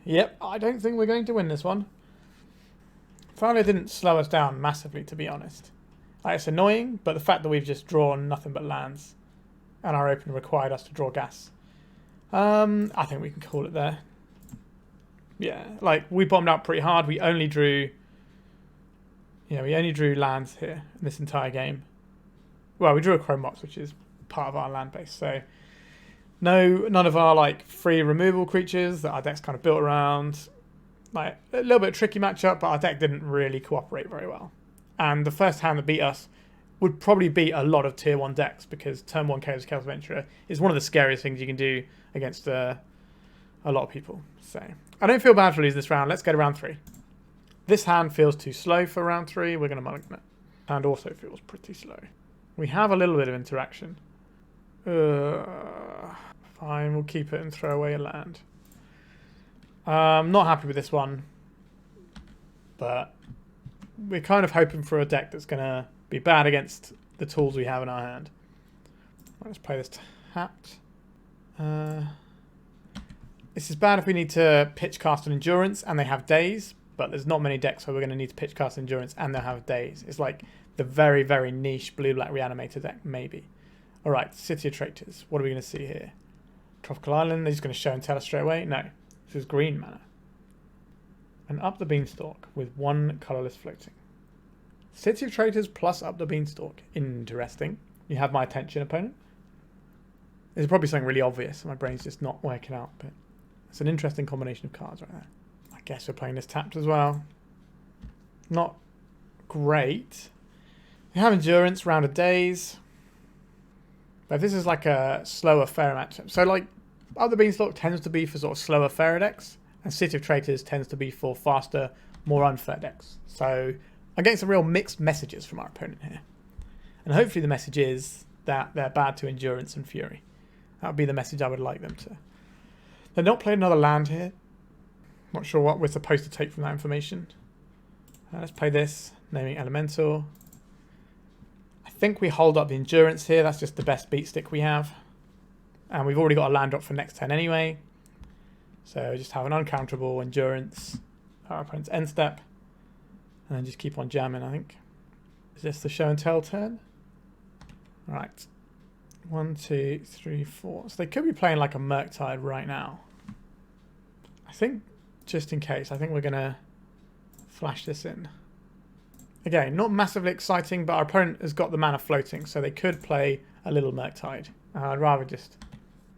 Yep, I don't think we're going to win this one. Thalia didn't slow us down massively, to be honest. Like, it's annoying, but the fact that we've just drawn nothing but lands and our opener required us to draw gas. I think we can call it there. Yeah, like, we bombed out pretty hard. We only drew... Yeah, we only drew lands here in this entire game. Well, we drew a Chrome Mox, which is part of our land base, so... None of our like free removal creatures that our deck's kind of built around. Like a little bit tricky matchup, but our deck didn't really cooperate very well. And the first hand that beat us would probably beat a lot of tier 1 decks because turn 1 Chaos Adventurer is one of the scariest things you can do against a lot of people. So I don't feel bad for losing this round. Let's go to round 3. This hand feels too slow for round 3. We're going to mulligan it. Hand also feels pretty slow. We have a little bit of interaction. Fine, we'll keep it and throw away a land. I'm not happy with this one, but we're kind of hoping for a deck that's going to be bad against the tools we have in our hand. Let's play this tapped. This is bad if we need to pitch cast an Endurance and they have days, but there's not many decks where we're going to need to pitch cast Endurance and they'll have days. It's like the very, very niche blue-black Reanimator deck, maybe. Alright, City of Traitors. What are we going to see here? Tropical Island. They're just going to show and tell us straight away. No. This is green mana. And Up the Beanstalk with 1 colourless floating. City of Traitors plus Up the Beanstalk. Interesting. You have my attention, opponent. This is probably something really obvious. My brain's just not working out. But it's an interesting combination of cards right there. I guess we're playing this tapped as well. Not great. We have Endurance, Round of Days. But this is like a slower, fairer matchup. So like, Up the Beanstalk tends to be for sort of slower, fairer decks. And City of Traitors tends to be for faster, more unfair decks. So I'm getting some real mixed messages from our opponent here. And hopefully the message is that they're bad to Endurance and Fury. That would be the message I would like them to. They're not playing another land here. Not sure what we're supposed to take from that information. Let's play this, naming Elemental. I think we hold up the Endurance here. That's just the best beat stick we have. And we've already got a land drop for next turn anyway. So just have an uncounterable Endurance, our opponent's end step, and then just keep on jamming, I think. Is this the show and tell turn? Right. 1, 2, 3, 4. So they could be playing like a Murktide right now. I think, just in case, I think we're going to flash this in. Again, not massively exciting, but our opponent has got the mana floating, so they could play a little Murktide. I'd rather just...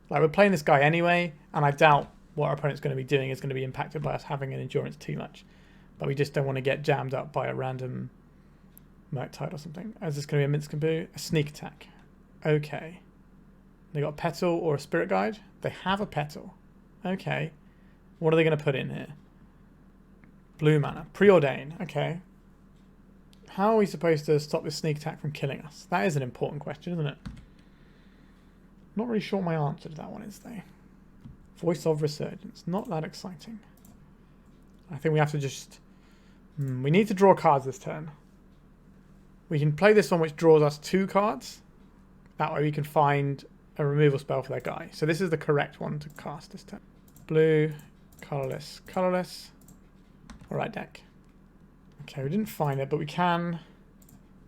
Like, we're playing this guy anyway, and I doubt what our opponent's going to be doing is going to be impacted by us having an Endurance too much. But we just don't want to get jammed up by a random Murktide or something. Is this going to be a Minskaboo? A Sneak Attack. Okay. They got a Petal or a Spirit Guide? They have a Petal. Okay. What are they going to put in here? Blue mana. Preordain. Okay. How are we supposed to stop this Sneak Attack from killing us? That is an important question, isn't it? Not really sure my answer to that one is, though. Voice of Resurgence. Not that exciting. I think we have to just... we need to draw cards this turn. We can play this one which draws us 2 cards. That way we can find a removal spell for their guy. So this is the correct one to cast this turn. Blue, colourless, colourless. Alright, deck. Okay, we didn't find it, but we can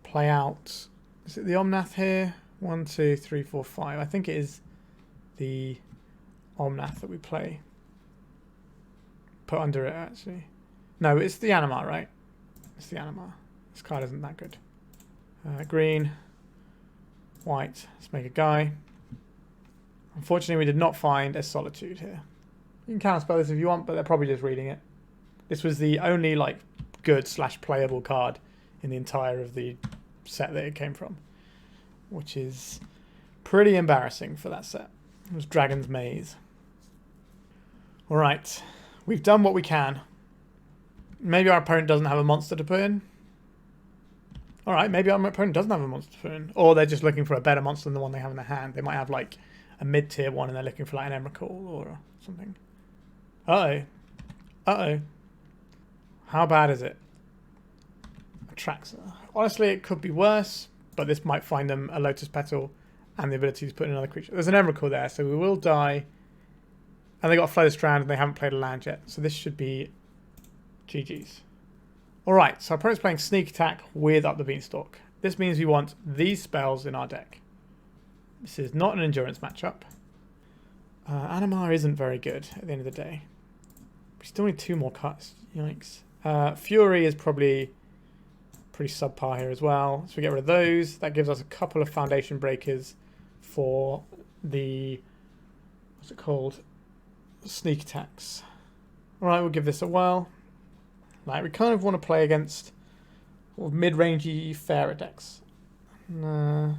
play out... Is it the Omnath here? 1, 2, 3, 4, 5. I think it is the Omnath that we play. Put under it, actually. No, it's the Animar, right? It's the Animar. This card isn't that good. Green. White. Let's make a guy. Unfortunately, we did not find a Solitude here. You can counterspell this if you want, but they're probably just reading it. This was the only, like, good / playable card in the entire of the set that it came from, which is pretty embarrassing for that set. It was Dragon's Maze. Alright, we've done what we can. Maybe our opponent doesn't have a monster to put in. Alright, maybe our opponent doesn't have a monster to put in. Or they're just looking for a better monster than the one they have in their hand. They might have like a mid-tier one and they're looking for like an Emrakul or something. Uh-oh. Uh-oh. How bad is it? Atraxa. Honestly, it could be worse, but this might find them a Lotus Petal and the ability to put in another creature. There's an Emrakul there, so we will die. And they got a Flow Strand and they haven't played a land yet, so this should be GG's. Alright, so our opponent's playing Sneak Attack with Up the Beanstalk. This means we want these spells in our deck. This is not an Endurance matchup. Animar isn't very good at the end of the day. We still need 2 more cuts. Yikes. Fury is probably pretty subpar here as well. So we get rid of those. That gives us a couple of Foundation Breakers for the... What's it called? Sneak Attacks. Alright, we'll give this a whirl. Like, we kind of want to play against mid-rangey fairer decks. We're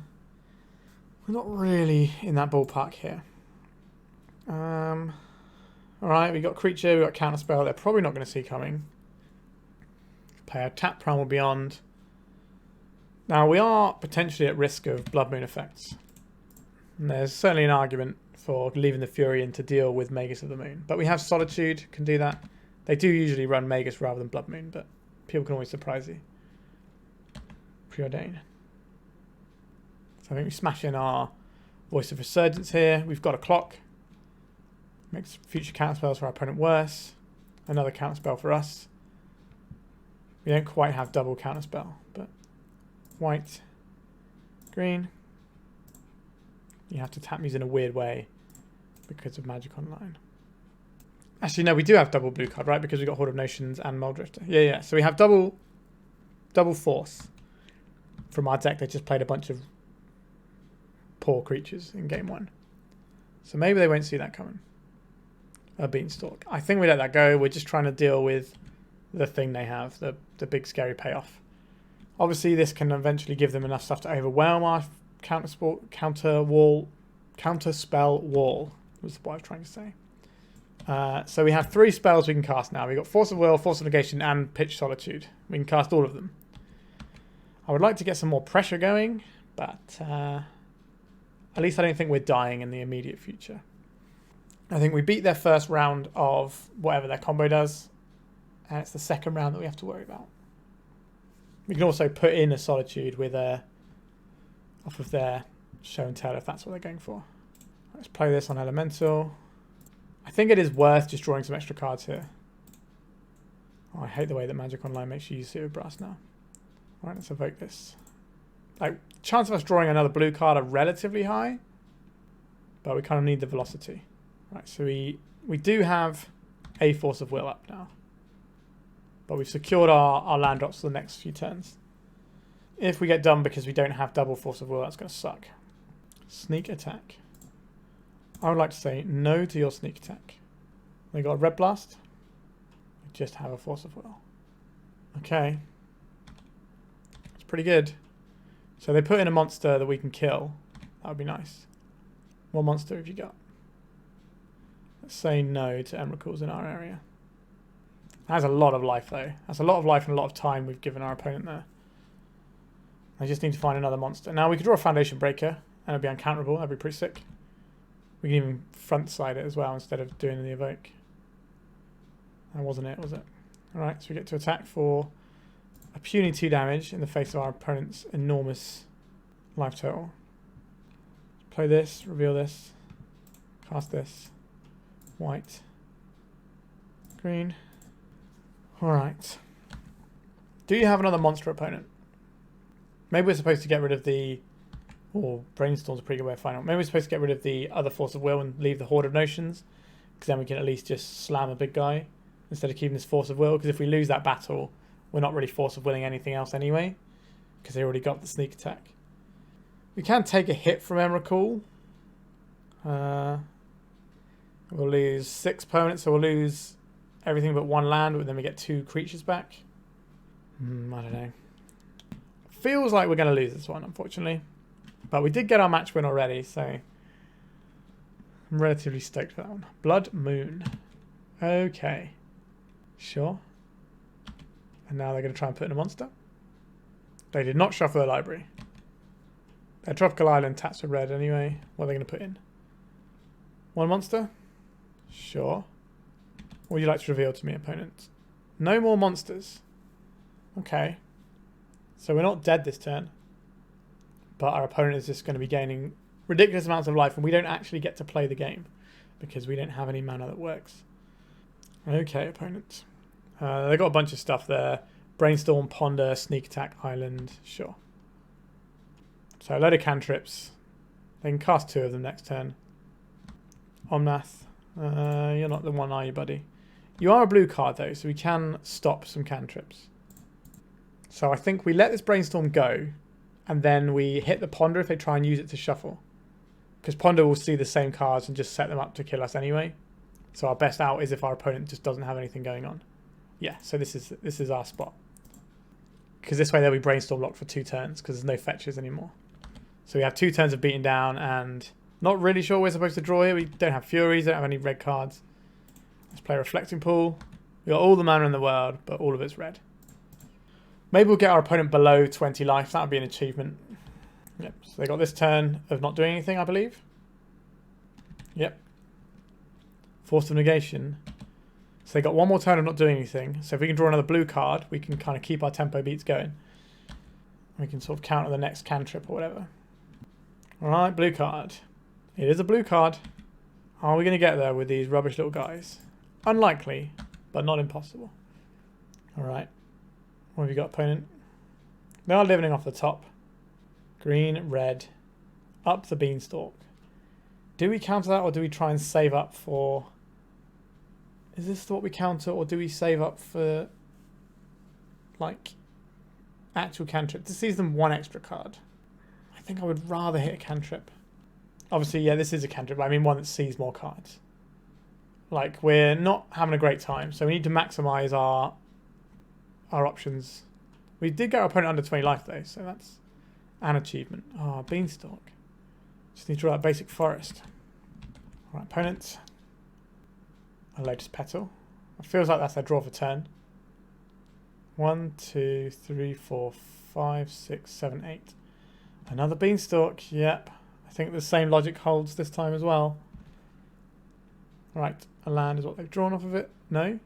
not really in that ballpark here. Alright, we got creature, we got counterspell. They're probably not going to see coming. Play a tap Primal Beyond. Now, we are potentially at risk of Blood Moon effects. And there's certainly an argument for leaving the Fury in to deal with Magus of the Moon. But we have Solitude, can do that. They do usually run Magus rather than Blood Moon, but people can always surprise you. Preordain. So I think we smash in our Voice of Resurgence here. We've got a clock. Makes future counterspells for our opponent worse. Another counterspell for us. We don't quite have double counterspell, but white, green. You have to tap these in a weird way because of Magic Online. Actually, no, we do have double blue card, right? Because we got Horde of Notions and Mulldrifter. Yeah. So we have double force from our deck. They just played a bunch of poor creatures in game 1. So maybe they won't see that coming. A Beanstalk. I think we let that go. We're just trying to deal with the thing they have, the big scary payoff. Obviously, this can eventually give them enough stuff to overwhelm our counter spell wall, was what I was trying to say. So we have 3 spells we can cast now. We've got Force of Will, Force of Negation, and Pitch Solitude. We can cast all of them. I would like to get some more pressure going, but at least I don't think we're dying in the immediate future. I think we beat their first round of whatever their combo does, and it's the second round that we have to worry about. We can also put in a Solitude with off of their Show and Tell if that's what they're going for. Let's play this on Elemental. I think it is worth just drawing some extra cards here. Oh, I hate the way that Magic Online makes you use Seared Brass now. Alright, let's evoke this. Like, chance of us drawing another blue card are relatively high, but we kind of need the velocity. Right, so we do have a Force of Will up now. But we've secured our land drops for the next few turns. If we get done because we don't have double Force of Will, that's going to suck. Sneak attack. I would like to say no to your sneak attack. They got a Red Blast. We just have a Force of Will. Okay. It's pretty good. So they put in a monster that we can kill. That would be nice. What monster have you got? Let's say no to Emrakul's in our area. That has a lot of life though. That's a lot of life and a lot of time we've given our opponent there. I just need to find another monster. Now we could draw a Foundation Breaker and it'd be uncounterable. That'd be pretty sick. We can even front side it as well instead of doing the evoke. That wasn't it, was it? Alright, so we get to attack for a puny 2 damage in the face of our opponent's enormous life total. Play this, reveal this, cast this. White. Green. Alright. Do you have another monster opponent? Maybe we're supposed to get rid of the... Or Brainstorm's a pretty good way of finding out. Maybe we're supposed to get rid of the other Force of Will and leave the Horde of Notions. Because then we can at least just slam a big guy instead of keeping this Force of Will. Because if we lose that battle, we're not really Force of Willing anything else anyway. Because they already got the sneak attack. We can take a hit from Emrakul. We'll lose 6 permanents, so we'll lose everything but 1 land, but then we get 2 creatures back. I don't know. Feels like we're going to lose this one, unfortunately. But we did get our match win already, so I'm relatively stoked for that one. Blood Moon. Okay. Sure. And now they're going to try and put in a monster. They did not shuffle their library. Their Tropical Island taps with red anyway. What are they going to put in? 1 monster? Sure. What would you like to reveal to me, opponent? No more monsters. Okay. So we're not dead this turn. But our opponent is just going to be gaining ridiculous amounts of life and we don't actually get to play the game. Because we don't have any mana that works. Okay, opponent. They've got a bunch of stuff there. Brainstorm, Ponder, Sneak Attack, Island. Sure. So a load of cantrips. They can cast 2 of them next turn. Omnath. You're not the one, are you, buddy? You are a blue card, though, so we can stop some cantrips. So I think we let this Brainstorm go, and then we hit the Ponder if they try and use it to shuffle. Because Ponder will see the same cards and just set them up to kill us anyway. So our best out is if our opponent just doesn't have anything going on. Yeah, so this is our spot. Because this way they'll be Brainstorm locked for 2 turns, because there's no fetches anymore. So we have 2 turns of beating down, and not really sure we're supposed to draw here. We don't have Furies, don't have any red cards. Let's play Reflecting Pool. We've got all the mana in the world, but all of it's red. Maybe we'll get our opponent below 20 life. That would be an achievement. Yep, so they got this turn of not doing anything, I believe. Yep. Force of Negation. So they got 1 more turn of not doing anything. So if we can draw another blue card, we can kind of keep our tempo beats going. We can sort of counter the next cantrip or whatever. Alright, blue card. It is a blue card. Are we going to get there with these rubbish little guys? Unlikely, but not impossible. Alright. What have you got, opponent? They are living off the top. Green, red. Up the Beanstalk. Do we counter that or do we try and save up for... Is this what we counter or do we save up for... like... actual cantrip? This sees them 1 extra card. I think I would rather hit a cantrip. Obviously, yeah, this is a cantrip, but I mean one that sees more cards. Like, we're not having a great time, so we need to maximise our options We did get our opponent under 20 life though, so that's an achievement. Oh, Beanstalk. Just need to draw that basic forest. Alright, opponent. A Lotus Petal. It feels like that's their draw for turn. 1, 2, 3, 4, 5, 6, 7, 8. Another Beanstalk, yep. I think the same logic holds this time as well. Right, a land is what they've drawn off of it. No?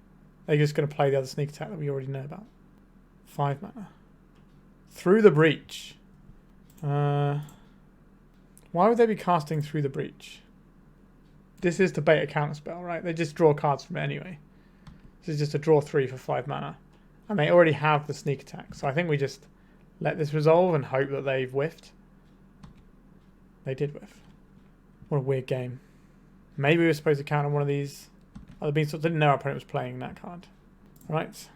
They're just going to play the other sneak attack that we already know about. 5 mana. Through the Breach. Why would they be casting Through the Breach? This is to bait a counterspell, right? They just draw cards from it anyway. This is just a draw 3 for 5 mana. And they already have the sneak attack. So I think we just let this resolve and hope that they've whiffed. They did whiff. What a weird game. Maybe we were supposed to counter one of these other Beanstalks. Didn't know our opponent was playing that card. Right.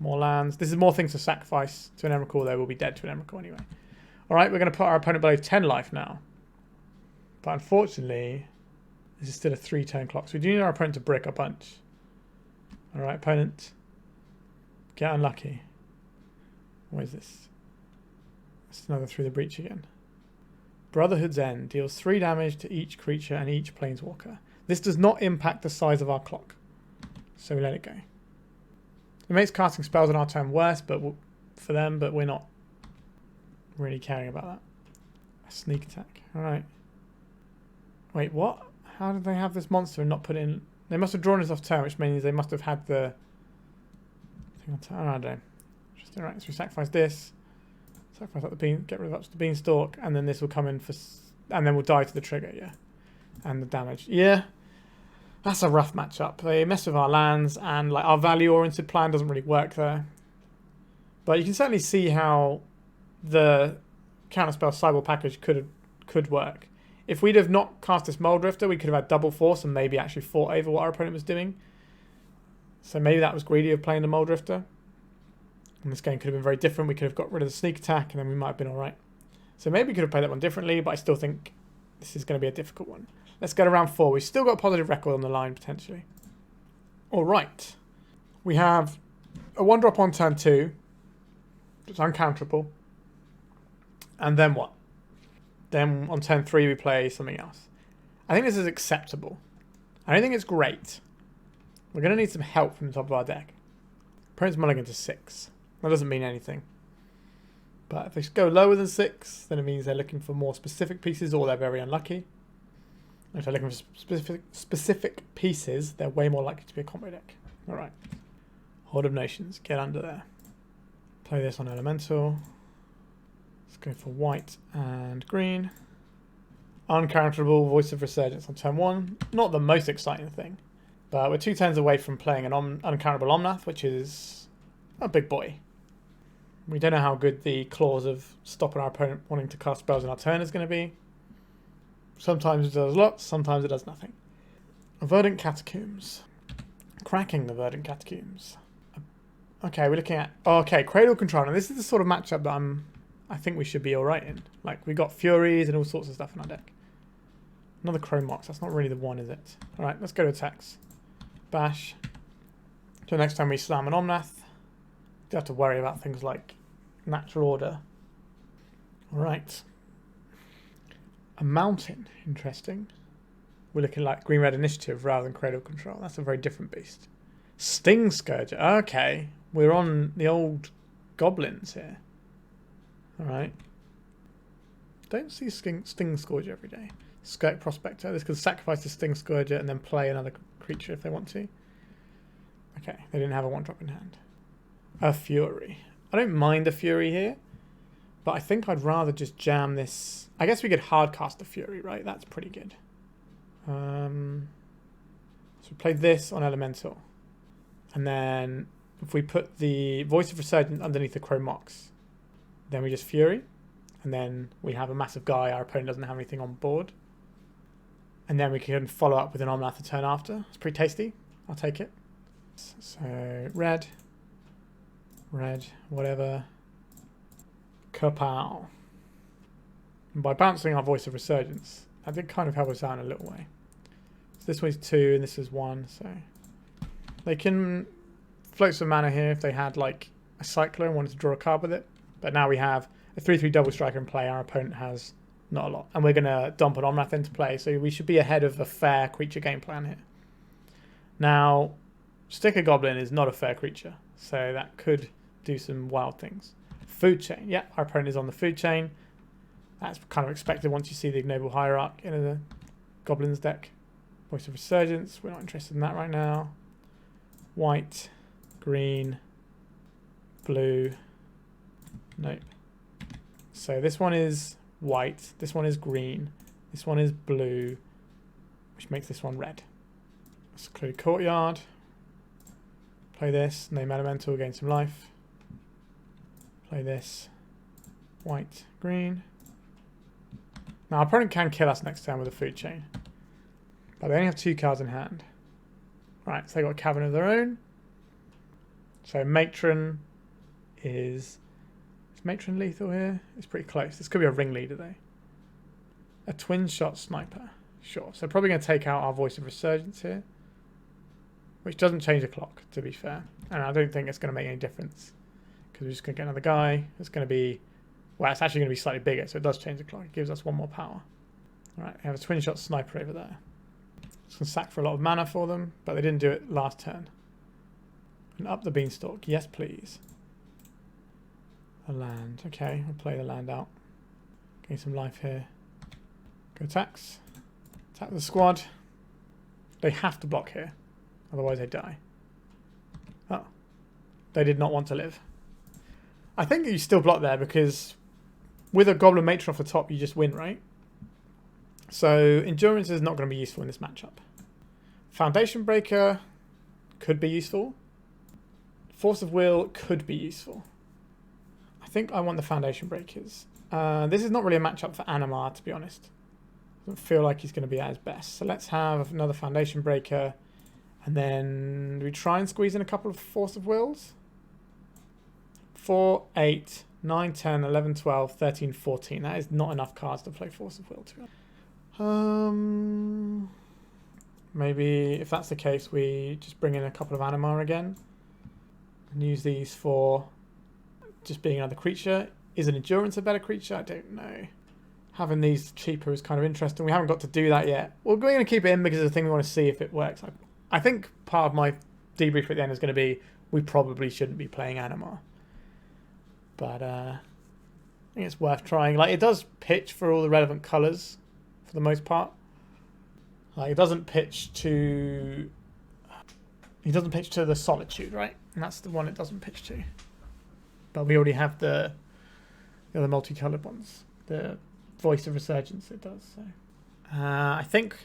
More lands. This is more things to sacrifice to an Emrakul. They will be dead to an Emrakul anyway. Alright, we're going to put our opponent below 10 life now. But unfortunately, this is still a 3-turn clock. So we do need our opponent to brick a bunch. Alright, opponent. Get unlucky. What is this? It's another Through the Breach again. Brotherhood's End deals 3 damage to each creature and each planeswalker. This does not impact the size of our clock. So we let it go. It makes casting spells on our turn worse for them, but we're not really caring about that. A sneak attack. Alright. Wait, what? How did they have this monster and not put in... They must have drawn this off turn, which means they must have had the... thing on turn. I don't know. Interesting. Right, so we sacrifice this. Sacrifice up the bean, get rid of the Beanstalk, and then this will come in for... And then we'll die to the trigger, yeah. And the damage. Yeah. That's a rough matchup. They mess with our lands, and like our value-oriented plan doesn't really work there. But you can certainly see how the counterspell Cyborg package could work. If we'd have not cast this Mulldrifter, we could have had double force and maybe actually fought over what our opponent was doing. So maybe that was greedy of playing the Mulldrifter. And this game could have been very different. We could have got rid of the sneak attack and then we might have been alright. So maybe we could have played that one differently, but I still think this is going to be a difficult one. Let's go to round 4. We've still got a positive record on the line, potentially. Alright. We have a 1-drop on turn 2. It's uncounterable. And then what? Then on turn 3 we play something else. I think this is acceptable. I don't think it's great. We're going to need some help from the top of our deck. Opponent's mulligan to 6. That doesn't mean anything. But if they go lower than 6, then it means they're looking for more specific pieces or they're very unlucky. If they're looking for specific pieces, they're way more likely to be a combo deck. Alright. Horde of Notions. Get under there. Play this on Elemental. Let's go for white and green. Uncounterable Voice of Resurgence on turn 1. Not the most exciting thing. But we're 2 turns away from playing an uncounterable Omnath, which is a big boy. We don't know how good the clause of stopping our opponent wanting to cast spells in our turn is going to be. Sometimes it does lots, sometimes it does nothing. Verdant Catacombs. Cracking the Verdant Catacombs. Okay, we're looking at... Oh, okay, Cradle Control. And this is the sort of matchup that I think we should be alright in. Like, we got Furies and all sorts of stuff in our deck. Another Chrome Mox. That's not really the one, is it? Alright, let's go to attacks. Bash. So next time we slam an Omnath, you have to worry about things like natural order. Alright. A mountain. Interesting. We're looking like green-red initiative rather than Cradle Control. That's a very different beast. Sting Scourger. Okay. We're on the old goblins here. Alright. Don't see Sting Scourger every day. Skirk Prospector. This could sacrifice the Sting Scourger and then play another creature if they want to. Okay. They didn't have a 1-drop in hand. A Fury. I don't mind a Fury here. But I think I'd rather just jam this. I guess we could hardcast a Fury, right? That's pretty good. So we played this on Elemental. And then if we put the Voice of Resurgence underneath the Chrome Mox, then we just Fury. And then we have a massive guy. Our opponent doesn't have anything on board. And then we can follow up with an Omnath the turn after. It's pretty tasty. I'll take it. So red, whatever. Kapow. And by bouncing our Voice of Resurgence, that did kind of help us out in a little way. So this one's 2 and this is 1, so they can float some mana here if they had like a cycler and wanted to draw a card with it. But now we have a 3/3 double striker in play. Our opponent has not a lot. And we're going to dump an Omnath into play. So we should be ahead of a fair creature game plan here. Now, Sticker Goblin is not a fair creature. So that could do some wild things. Food chain. Yeah, our opponent is on the food chain. That's kind of expected once you see the Ignoble Hierarch in a Goblins deck. Voice of Resurgence. We're not interested in that right now. White. Green. Blue. Nope. So this one is white. This one is green. This one is blue. Which makes this one red. Secluded Courtyard. Play this. Name Elemental. Gain some life. Play this. White. Green. Now our opponent can kill us next turn with a food chain. But they only have 2 cards in hand. Right, so they got a Cavern of their own. So Matron is Matron lethal here? It's pretty close. This could be a ringleader though. A twin shot sniper. Sure. So probably going to take out our Voice of Resurgence here. Which doesn't change the clock, to be fair. And I don't think it's going to make any difference. Because we're just going to get another guy. It's going to be... Well, it's actually going to be slightly bigger, so it does change the clock. It gives us 1 more power. Alright, we have a twin shot sniper over there. It's going to sack for a lot of mana for them, but they didn't do it last turn. And Up the Beanstalk. Yes, please. A land. Okay, we'll play the land out. Gain some life here. Go attacks. Attack the squad. They have to block here. Otherwise they die. Oh. They did not want to live. I think you still block there because with a Goblin Matron off the top, you just win, right? So Endurance is not going to be useful in this matchup. Foundation Breaker could be useful. Force of Will could be useful. I think I want the Foundation Breakers. This is not really a matchup for Animar, to be honest. Doesn't feel like he's going to be at his best. So let's have another Foundation Breaker. And then do we try and squeeze in a couple of Force of Wills? 4, 8, 9, 10, 11, 12, 13, 14. That is not enough cards to play Force of Will, to be honest. Maybe if that's the case, we just bring in a couple of Animar again. And use these for just being another creature. Is an Endurance a better creature? I don't know. Having these cheaper is kind of interesting. We haven't got to do that yet. We're going to keep it in because it's the thing we want to see if it works. I think part of my debrief at the end is going to be we probably shouldn't be playing Animar. But I think it's worth trying. Like, it does pitch for all the relevant colours for the most part. Like, it doesn't pitch to... He doesn't pitch to the Solitude, right? And that's the one it doesn't pitch to. But we already have the other multicoloured ones. The Voice of Resurgence it does. So I think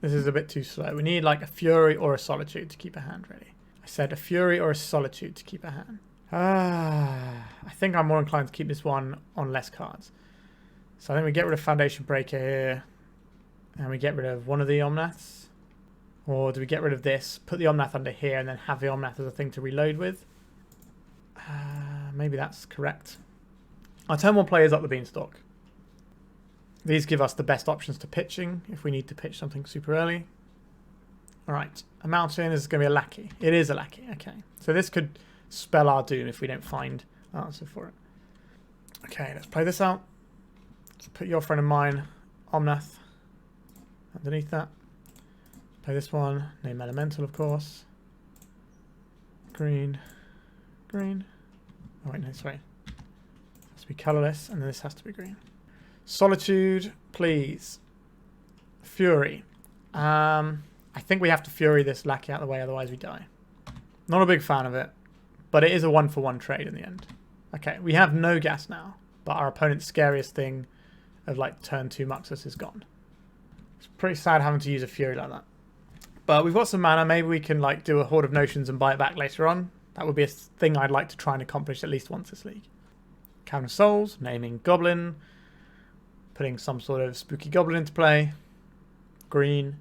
this is a bit too slow. We need like a Fury or a Solitude to keep a hand ready. I said a Fury or a Solitude to keep a hand. I think I'm more inclined to keep this one on less cards. So I think we get rid of Foundation Breaker here. And we get rid of one of the Omnaths. Or do we get rid of this, put the Omnath under here, and then have the Omnath as a thing to reload with? Maybe that's correct. Our turn 1 play is Up the Beanstalk. These give us the best options to pitching if we need to pitch something super early. Alright, a mountain is going to be a lackey. It is a lackey, okay. So this could spell our doom if we don't find an answer for it. Okay, let's play this out. Let's put your friend of mine, Omnath, underneath that. Play this one. Name Elemental, of course. Green. Green. Oh, wait, no, sorry. It has to be colourless, and then this has to be green. Solitude, please. Fury. I think we have to Fury this lackey out of the way, otherwise we die. Not a big fan of it, but it is a 1-for-1 trade in the end. Okay, we have no gas now, but our opponent's scariest thing of like turn 2 Muxus is gone. It's pretty sad having to use a Fury like that. But we've got some mana. Maybe we can like do a Horde of Notions and buy it back later on. That would be a thing I'd like to try and accomplish at least once this league. Cavern of Souls, naming Goblin. Putting some sort of spooky Goblin into play. Green.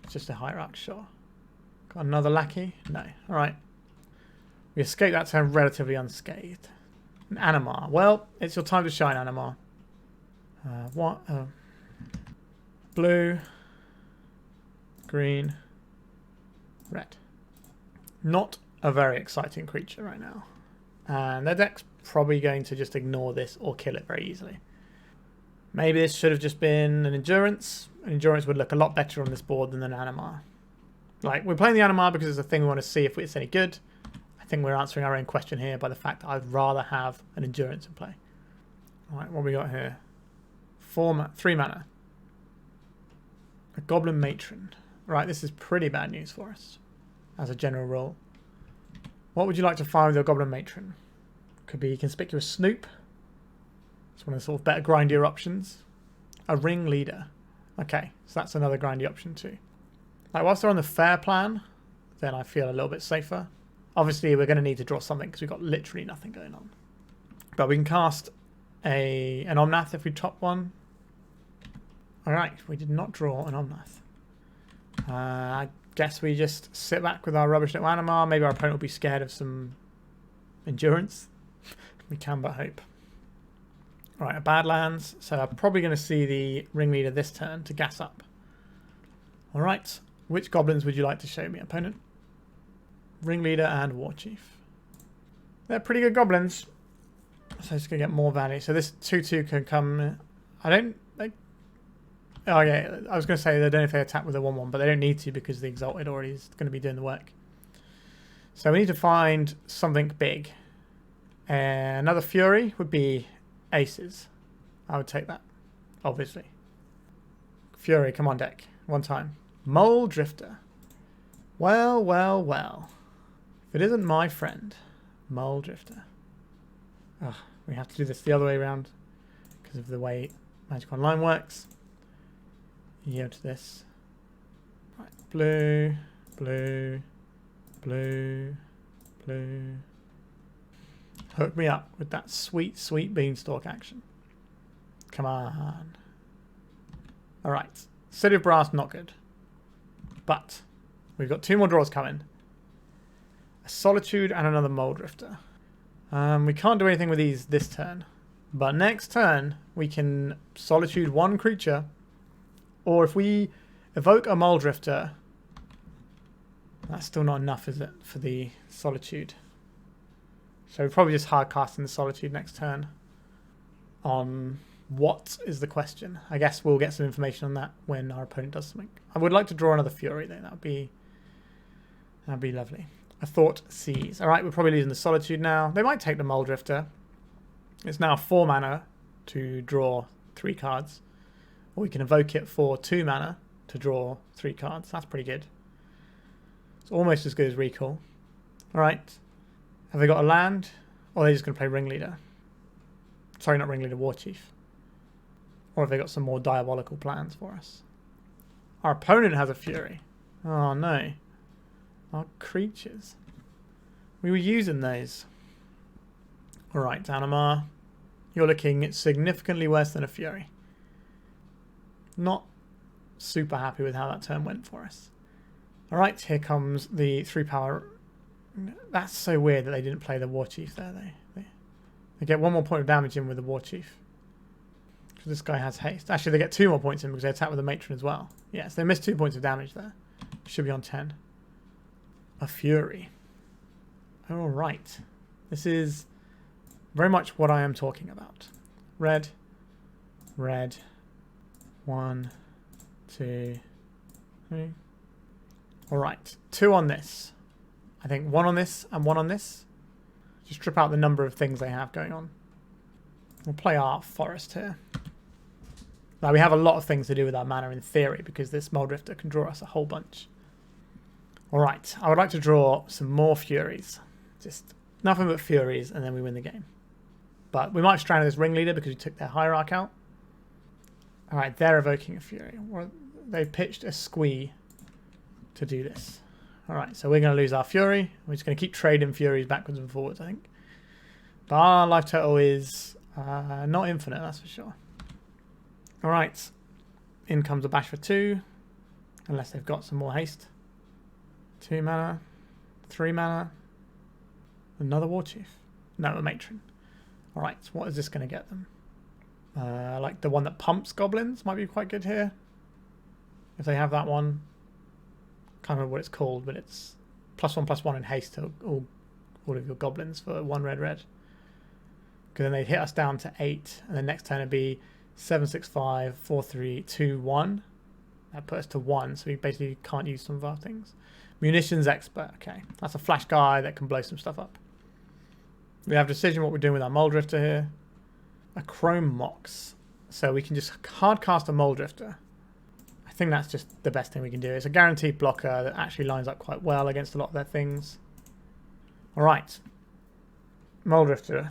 It's just a Hierarch, sure. Got another lackey? No. Alright. We escaped that turn relatively unscathed. An Animar. Well, it's your time to shine, Animar. What? Blue. Green. Red. Not a very exciting creature right now. And their deck's probably going to just ignore this or kill it very easily. Maybe this should have just been an Endurance. An Endurance would look a lot better on this board than an Animar. Like, we're playing the Animar because it's a thing we want to see if it's any good. I think we're answering our own question here by the fact that I'd rather have an Endurance in play. Alright, what we got here? 3 mana. A Goblin Matron. Right, this is pretty bad news for us, as a general rule. What would you like to find with your Goblin Matron? Could be Conspicuous Snoop. It's one of the sort of better grindier options. A Ring Leader. Okay, so that's another grindy option too. Like, whilst they're on the fair plan, then I feel a little bit safer. Obviously, we're going to need to draw something because we've got literally nothing going on. But we can cast an Omnath if we top one. Alright, we did not draw an Omnath. I guess we just sit back with our rubbish little Animar. Maybe our opponent will be scared of some Endurance. We can but hope. Alright, a Badlands. So I'm probably going to see the Ringleader this turn to gas up. Alright, which goblins would you like to show me, opponent? Ringleader and Warchief. They're pretty good goblins. So it's going to get more value. So this 2-2 can come... Oh yeah, I was going to say they don't know if they attack with a 1-1, but they don't need to because the Exalted already is going to be doing the work. So we need to find something big. Another Fury would be aces. I would take that, obviously. Fury, come on deck. One time. Mulldrifter. Well, well, well. If it isn't my friend, Mulldrifter. Oh, we have to do this the other way around because of the way Magic Online works. Yield to this. Right, blue, blue, blue, blue. Hook me up with that sweet, sweet Beanstalk action. Come on. Alright. City of Brass, not good. But we've got 2 more draws coming. A Solitude and another Mulldrifter. We can't do anything with these this turn. But next turn, we can Solitude 1 creature. Or if we evoke a Mulldrifter, that's still not enough, is it, for the Solitude? So we're probably just hard casting the Solitude next turn. On what is the question? I guess we'll get some information on that when our opponent does something. I would like to draw another Fury though. That'd be lovely. A Thought Seize. All right, we're probably losing the Solitude now. They might take the Mulldrifter. It's now 4 mana to draw 3 cards. Or we can evoke it for 2 mana to draw 3 cards. That's pretty good. It's almost as good as Recall. Alright. Have they got a land? Or are they just going to play Ringleader? Sorry, not Ringleader, Warchief. Or have they got some more diabolical plans for us? Our opponent has a Fury. Oh no. Our creatures. We were using those. Alright, Animar. You're looking significantly worse than a Fury. Not super happy with how that turn went for us. Alright, here comes the 3 power. That's so weird that they didn't play the Warchief there. They get 1 more point of damage in with the Warchief. Because this guy has haste. Actually, they get 2 more points in because they attack with the Matron as well. Yes, they missed 2 points of damage there. Should be on 10. A Fury. Alright. This is very much what I am talking about. Red. Red. 1, 2, 3. Alright, 2 on this. I think 1 on this and 1 on this. Just strip out the number of things they have going on. We'll play our forest here. Now we have a lot of things to do with our mana in theory because this Mulldrifter can draw us a whole bunch. Alright, I would like to draw some more Furies. Just nothing but Furies and then we win the game. But we might strand this Ringleader because we took their Hierarch out. Alright, they're evoking a Fury. They pitched a Squee to do this. Alright, so we're going to lose our Fury. We're just going to keep trading Furies backwards and forwards, I think. But our life total is not infinite, that's for sure. Alright, in comes a Bash for 2. Unless they've got some more haste. 2 mana. 3 mana. Another Warchief. No, a Matron. Alright, so what is this going to get them? Like the one that pumps goblins might be quite good here. If they have that one. Can't remember what it's called, but it's +1/+1 in haste to all all of your goblins for 1 red. Because then they'd hit us down to 8, and then next turn it'd be 7, 6, 5, 4, 3, 2, 1. That put us to 1, so we basically can't use some of our things. Munitions expert, okay. That's a flash guy that can blow some stuff up. We have decision what we're doing with our Mulldrifter here. A Chrome Mox. So we can just hard cast a Mulldrifter. I think that's just the best thing we can do. It's a guaranteed blocker that actually lines up quite well against a lot of their things. Alright. Mulldrifter,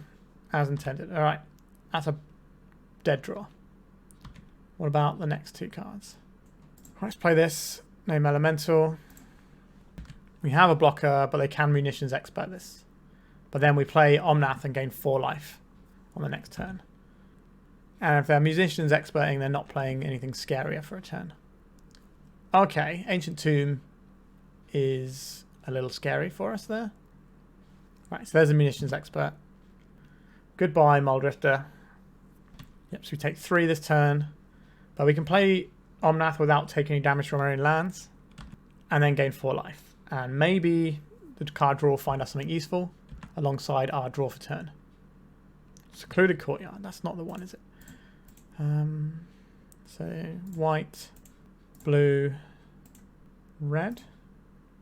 as intended. Alright. That's a dead draw. What about the next 2 cards? Let's play this. Name Elemental. We have a blocker, but they can munitions expert this. But then we play Omnath and gain 4 life on the next turn. And if they're musicians experting, they're not playing anything scarier for a turn. Okay, Ancient Tomb is a little scary for us there. Right, so there's a munitions expert. Goodbye, Mulldrifter. Yep, so we take 3 this turn. But we can play Omnath without taking any damage from our own lands. And then gain 4 life. And maybe the card draw will find us something useful alongside our draw for turn. Secluded Courtyard. That's not the one, is it? So white, blue, red.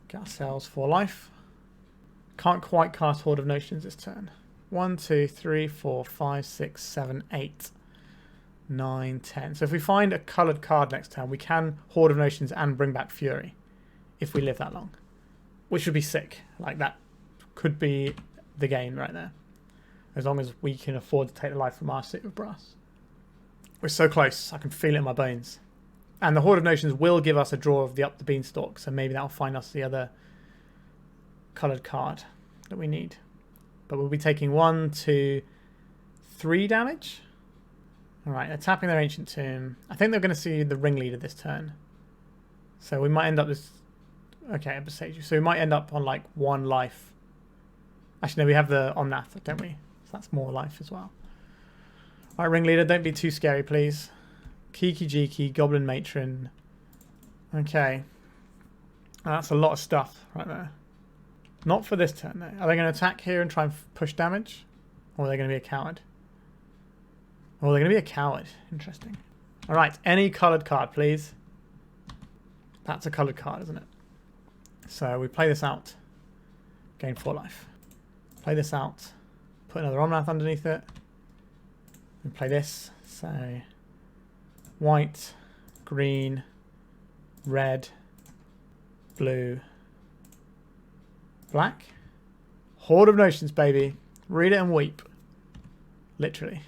Get ourselves 4 life. Can't quite cast Horde of Notions this turn. 1, 2, 3, 4, 5, 6, 7, 8, 9, 10. So if we find a coloured card next turn, we can Horde of Notions and bring back Fury if we live that long. Which would be sick. Like, that could be the game right there. As long as we can afford to take the life from our City of Brass. We're so close. I can feel it in my bones. And the Horde of Notions will give us a draw of the Up the Beanstalk, so maybe that'll find us the other coloured card that we need. But we'll be taking 1, 2, 3 damage. Alright, they're tapping their Ancient Tomb. I think they're going to see the Ringleader this turn. So we might end up this... Okay, so we might end up on like 1 life. Actually, no, we have the Omnath, don't we? So that's more life as well. Alright, Ringleader, don't be too scary, please. Kiki Jiki, Goblin Matron. Okay. That's a lot of stuff right there. Not for this turn, though. Are they going to attack here and try and push damage? Or are they going to be a coward? Oh, they're going to be a coward. Interesting. Alright, any coloured card, please. That's a coloured card, isn't it? So we play this out. Gain 4 life. Play this out. Put another Omnath underneath it. We play this. So white, green, red, blue, black. Horde of Notions, baby. Read it and weep. Literally.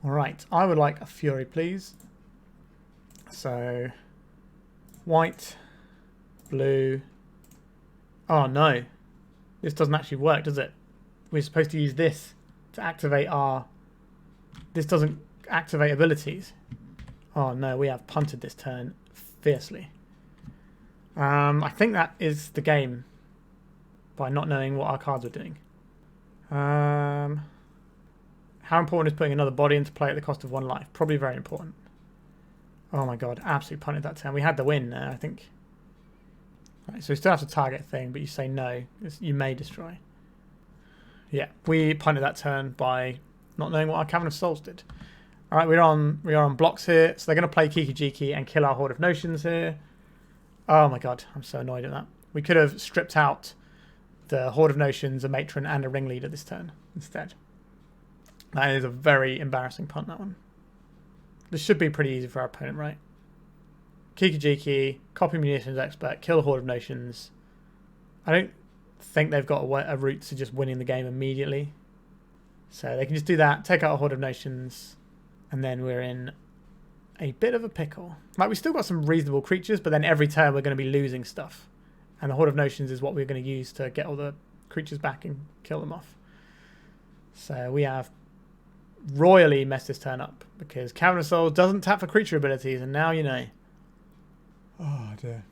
Alright, I would like a Fury, please. So white, blue. Oh no. This doesn't actually work, does it? We're supposed to use this to activate our... This doesn't activate abilities. Oh no, we have punted this turn fiercely. I think that is the game by not knowing what our cards are doing. How important is putting another body into play at the cost of 1 life? Probably very important. Oh my god, absolutely punted that turn. We had the win there, I think. Right, so we still have to target thing, but you say no. You may destroy. Yeah, we punted that turn by not knowing what our Cavern of Souls did. Alright, we are on blocks here, so they're going to play Kiki Jiki and kill our Horde of Notions here. Oh my god, I'm so annoyed at that. We could have stripped out the Horde of Notions, a Matron, and a Ringleader this turn instead. That is a very embarrassing punt, that one. This should be pretty easy for our opponent, right? Kiki Jiki, copy Munitions Expert, kill Horde of Notions. I don't think they've got a route to just winning the game immediately. So they can just do that, take out a Horde of Notions, and then we're in a bit of a pickle. Like, we've still got some reasonable creatures, but then every turn we're going to be losing stuff. And the Horde of Notions is what we're going to use to get all the creatures back and kill them off. So we have royally messed this turn up, because Cavern of Souls doesn't tap for creature abilities, and now you know. Oh dear.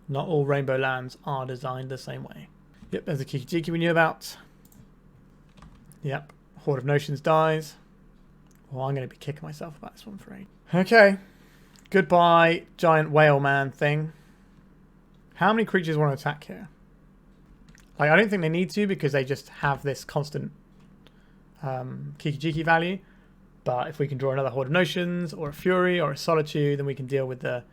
Not all rainbow lands are designed the same way. Yep, there's a Kiki Jiki we knew about. Yep, Horde of Notions dies. Well, I'm going to be kicking myself about this one for 8. Okay. Goodbye, giant whale man thing. How many creatures want to attack here? Like, I don't think they need to because they just have this constant Kiki-Jiki value. But if we can draw another Horde of Notions or a Fury or a Solitude, then we can deal with the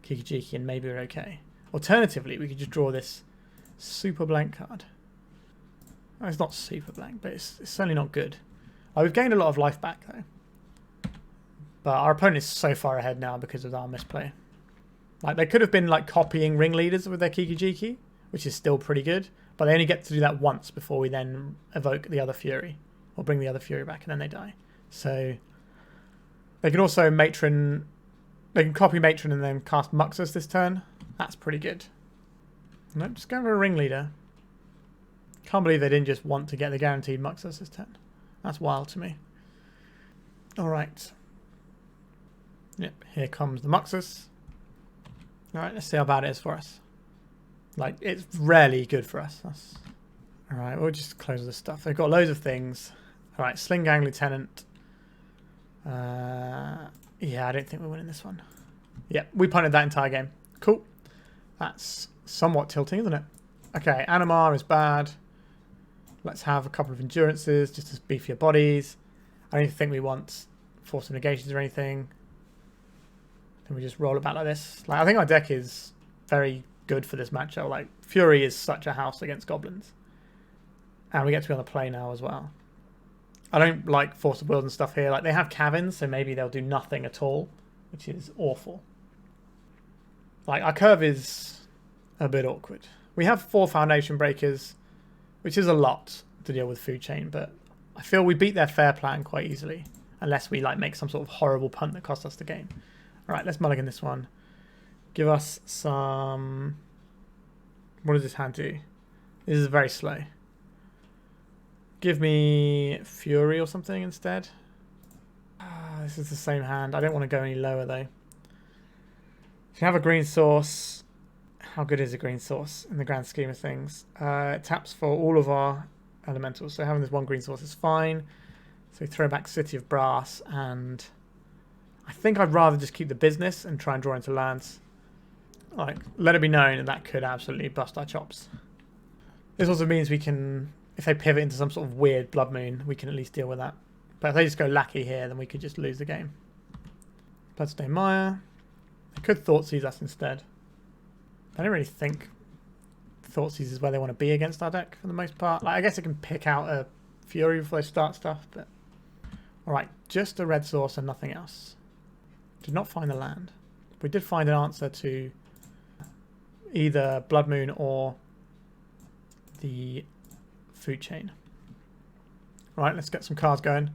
Kiki-Jiki and maybe we're okay. Alternatively, we could just draw this super blank card. Oh, it's not super blank, but it's certainly not good. We've gained a lot of life back, though. But our opponent is so far ahead now because of our misplay. Like, they could have been, like, copying ringleaders with their Kiki-Jiki, which is still pretty good. But they only get to do that once before we then evoke the other Fury. Or bring the other Fury back, and then they die. So, they can also Matron... They can copy Matron and then cast Muxus this turn. That's pretty good. Nope, just go for a ringleader. Can't believe they didn't just want to get the guaranteed Muxus this turn. That's wild to me. Alright. Yep, here comes the Muxus. Alright, let's see how bad it is for us. Like, it's rarely good for us. Alright, we'll just close this stuff. They've got loads of things. Alright, Sling Gang Lieutenant. Yeah, I don't think we're winning this one. Yep, we punted that entire game. Cool. That's somewhat tilting, isn't it? Okay, Animar is bad. Let's have a couple of endurances just to beef your bodies. I don't think we want Force of Negations or anything. Then we just roll it back like this. Like, I think our deck is very good for this matchup. Like, Fury is such a house against goblins. And we get to be on the play now as well. I don't like Force of Will and stuff here. Like, they have Caverns, so maybe they'll do nothing at all, which is awful. Like, our curve is a bit awkward. We have 4 Foundation Breakers, which is a lot to deal with Food Chain, but I feel we beat their fair plan quite easily, unless we like make some sort of horrible punt that costs us the game. All right, let's mulligan this one. Give us some... What does this hand do? This is very slow. Give me Fury or something instead. This is the same hand. I don't want to go any lower though. If you have a green source, how good is a green source in the grand scheme of things? It taps for all of our elementals, so having this one green source is fine. So we throw back City of Brass, and I think I'd rather just keep the business and try and draw into lands. Like, let it be known that that could absolutely bust our chops. This also means we can, if they pivot into some sort of weird Blood Moon, we can at least deal with that. But if they just go Lackey here, then we could just lose the game. Bloodstone Mire. They could Thoughtseize us instead. I don't really think Thoughtseize is where they want to be against our deck for the most part. Like, I guess it can pick out a Fury before they start stuff, but... Alright, just a red source and nothing else. Did not find the land. We did find an answer to either Blood Moon or the Food Chain. Right, let's get some cards going.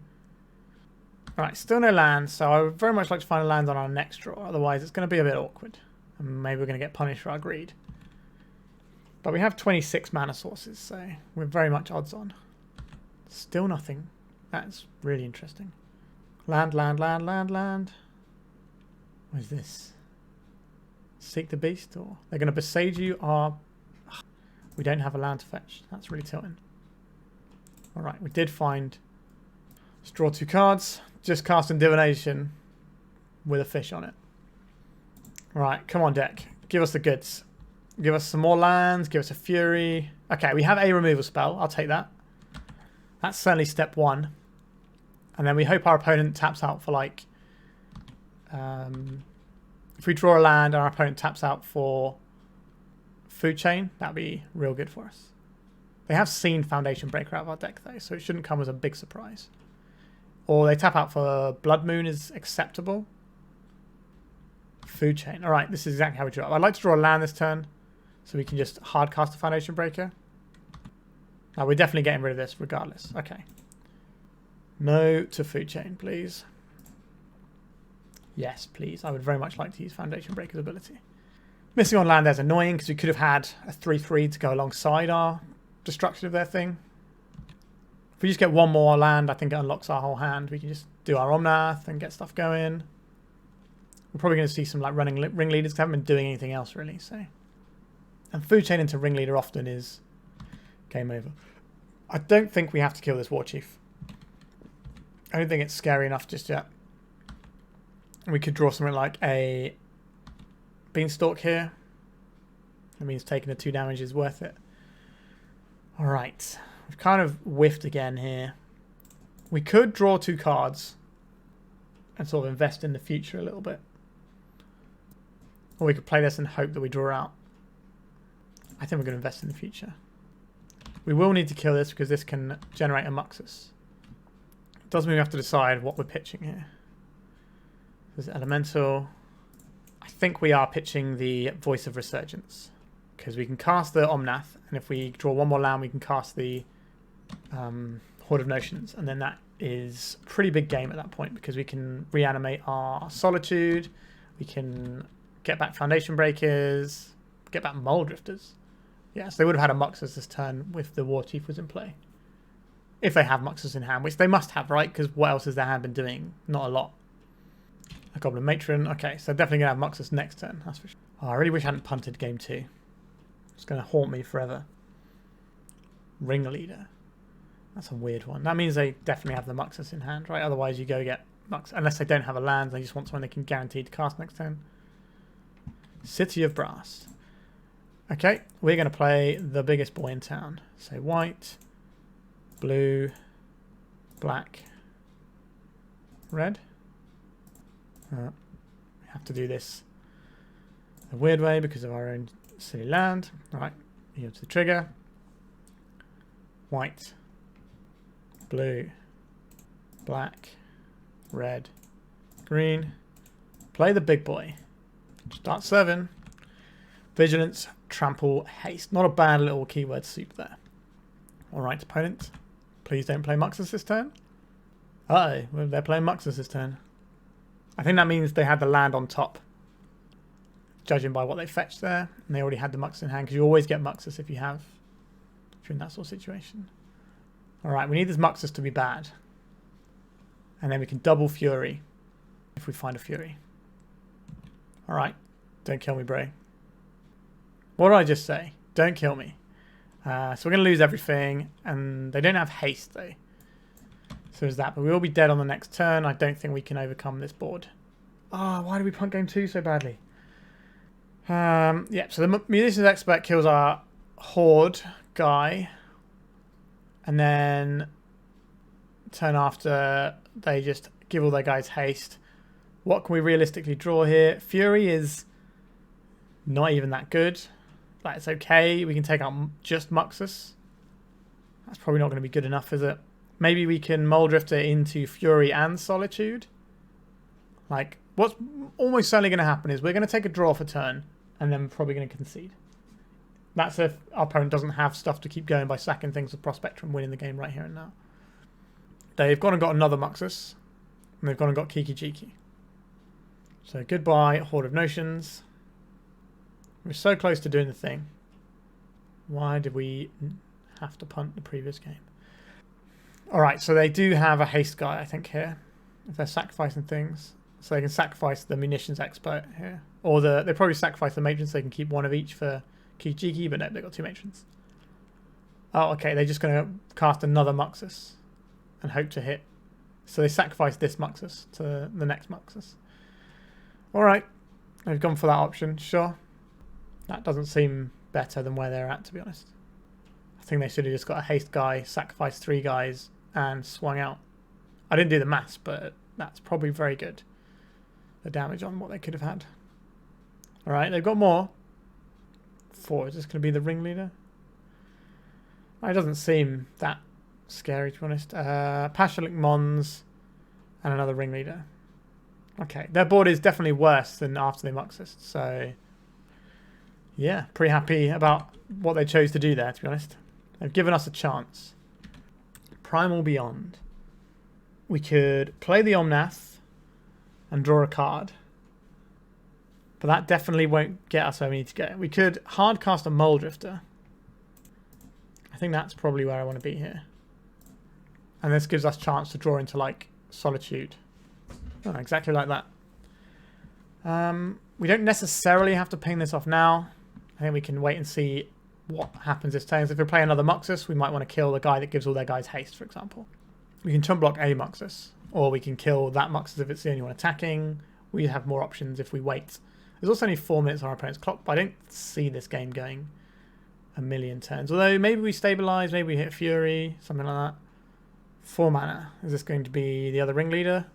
Alright, still no land, so I would very much like to find a land on our next draw, otherwise it's going to be a bit awkward. And maybe we're going to get punished for our greed. But we have 26 mana sources, so we're very much odds on. Still nothing. That's really interesting. Land, land, land, land, land. What is this? Seek the Beast? Or they're going to besage you our... We don't have a land to fetch. That's really tilting. Alright, we did find... Let's draw 2 cards. Just casting Divination with a fish on it. Right, come on deck. Give us the goods. Give us some more lands. Give us a Fury. Okay, we have a removal spell. I'll take that. That's certainly step 1. And then we hope our opponent taps out for like... if we draw a land and our opponent taps out for Food Chain, that'd be real good for us. They have seen Foundation Breaker out of our deck though, so it shouldn't come as a big surprise. Or they tap out for Blood Moon is acceptable. Food Chain. Alright, this is exactly how we draw. I'd like to draw a land this turn, so we can just hard cast a Foundation Breaker. Now we're definitely getting rid of this regardless. Okay. No to Food Chain, please. Yes, please. I would very much like to use Foundation Breaker's ability. Missing on land there's annoying because we could have had a 3/3 to go alongside our destruction of their thing. If we just get one more land, I think it unlocks our whole hand. We can just do our Omnath and get stuff going. We're probably going to see some like running ringleaders because I haven't been doing anything else really. So, and Food Chain into ringleader often is game over. I don't think we have to kill this War Chief. I don't think it's scary enough just yet. We could draw something like a Beanstalk here. That means taking the 2 damage is worth it. Alright, we've kind of whiffed again here. We could draw 2 cards and sort of invest in the future a little bit. Or we could play this and hope that we draw out. I think we're going to invest in the future. We will need to kill this because this can generate a Muxus. It does mean we have to decide what we're pitching here. There's Elemental. I think we are pitching the Voice of Resurgence. Because we can cast the Omnath, and if we draw 1 more land, we can cast the Horde of Notions. And then that is a pretty big game at that point, because we can reanimate our Solitude, we can get back Foundation Breakers, get back Mulldrifters. Yes, they would have had a Muxus this turn if the War Chief was in play. If they have Muxus in hand, which they must have, right? Because what else has their hand been doing? Not a lot. A Goblin Matron. Okay, so definitely going to have Muxus next turn, that's for sure. Oh, I really wish I hadn't punted game 2. It's going to haunt me forever. Ringleader. That's a weird one. That means they definitely have the Muxus in hand, right? Otherwise you go get Muxus. Unless they don't have a land, they just want someone they can guarantee to cast next turn. City of Brass. Okay, we're going to play the biggest boy in town. So white, blue, black, red. We have to do this a weird way because of our own silly land. Alright, yield to the trigger. White, blue, black, red, green. Play the big boy. Start 7. Vigilance, trample, haste. Not a bad little keyword soup there. Alright, opponent. Please don't play Muxus this turn. Uh-oh, well, they're playing Muxus this turn. I think that means they had the land on top. Judging by what they fetched there. And they already had the Muxus in hand, because you always get Muxus if you're in that sort of situation. Alright, we need this Muxus to be bad. And then we can double Fury if we find a Fury. Alright, don't kill me, bro. What did I just say? Don't kill me. So we're going to lose everything, and they don't have haste though. So there's that, but we will be dead on the next turn. I don't think we can overcome this board. Oh, why did we punt game 2 so badly? Yeah, so the Munitions Expert kills our Horde guy, and then turn after they just give all their guys haste. What can we realistically draw here? Fury is not even that good. Like, it's okay. We can take out just Muxus. That's probably not going to be good enough, is it? Maybe we can Mulldrifter into Fury and Solitude. Like, what's almost certainly going to happen is we're going to take a draw for turn, and then we're probably going to concede. That's if our opponent doesn't have stuff to keep going by sacking things with Prospector and winning the game right here and now. They've gone and got another Muxus, and they've gone and got Kiki Jiki. So goodbye, Horde of Notions. We're so close to doing the thing. Why did we have to punt the previous game? Alright, so they do have a haste guy, I think, here. If they're sacrificing things. So they can sacrifice the Munitions Expert here. Or they probably sacrifice the Matrons so they can keep one of each for Kijiki, but no, they've got 2 Matrons. Oh, okay, they're just going to cast another Muxus and hope to hit. So they sacrifice this Muxus to the next Muxus. Alright, they've gone for that option, sure. That doesn't seem better than where they're at, to be honest. I think they should have just got a haste guy, sacrificed 3 guys, and swung out. I didn't do the maths, but that's probably very good. The damage on what they could have had. Alright, they've got more. 4, is this going to be the ringleader? It doesn't seem that scary, to be honest. Pashalik Mons and another ringleader. Okay, their board is definitely worse than after they Muxus, so yeah, pretty happy about what they chose to do there, to be honest. They've given us a chance. Primal Beyond. We could play the Omnath and draw a card. But that definitely won't get us where we need to go. We could hard cast a Mulldrifter. I think that's probably where I want to be here. And this gives us a chance to draw into, like, Solitude. Oh, exactly like that. We don't necessarily have to ping this off now. I think we can wait and see what happens this turn. So if we play another Muxus, we might want to kill the guy that gives all their guys haste, for example. We can chump block a Muxus, or we can kill that Muxus if it's the only one attacking. We have more options if we wait. There's also only 4 minutes on our opponent's clock, but I don't see this game going a million turns. Although maybe we stabilize, maybe we hit Fury, something like that. 4 mana. Is this going to be the other ringleader?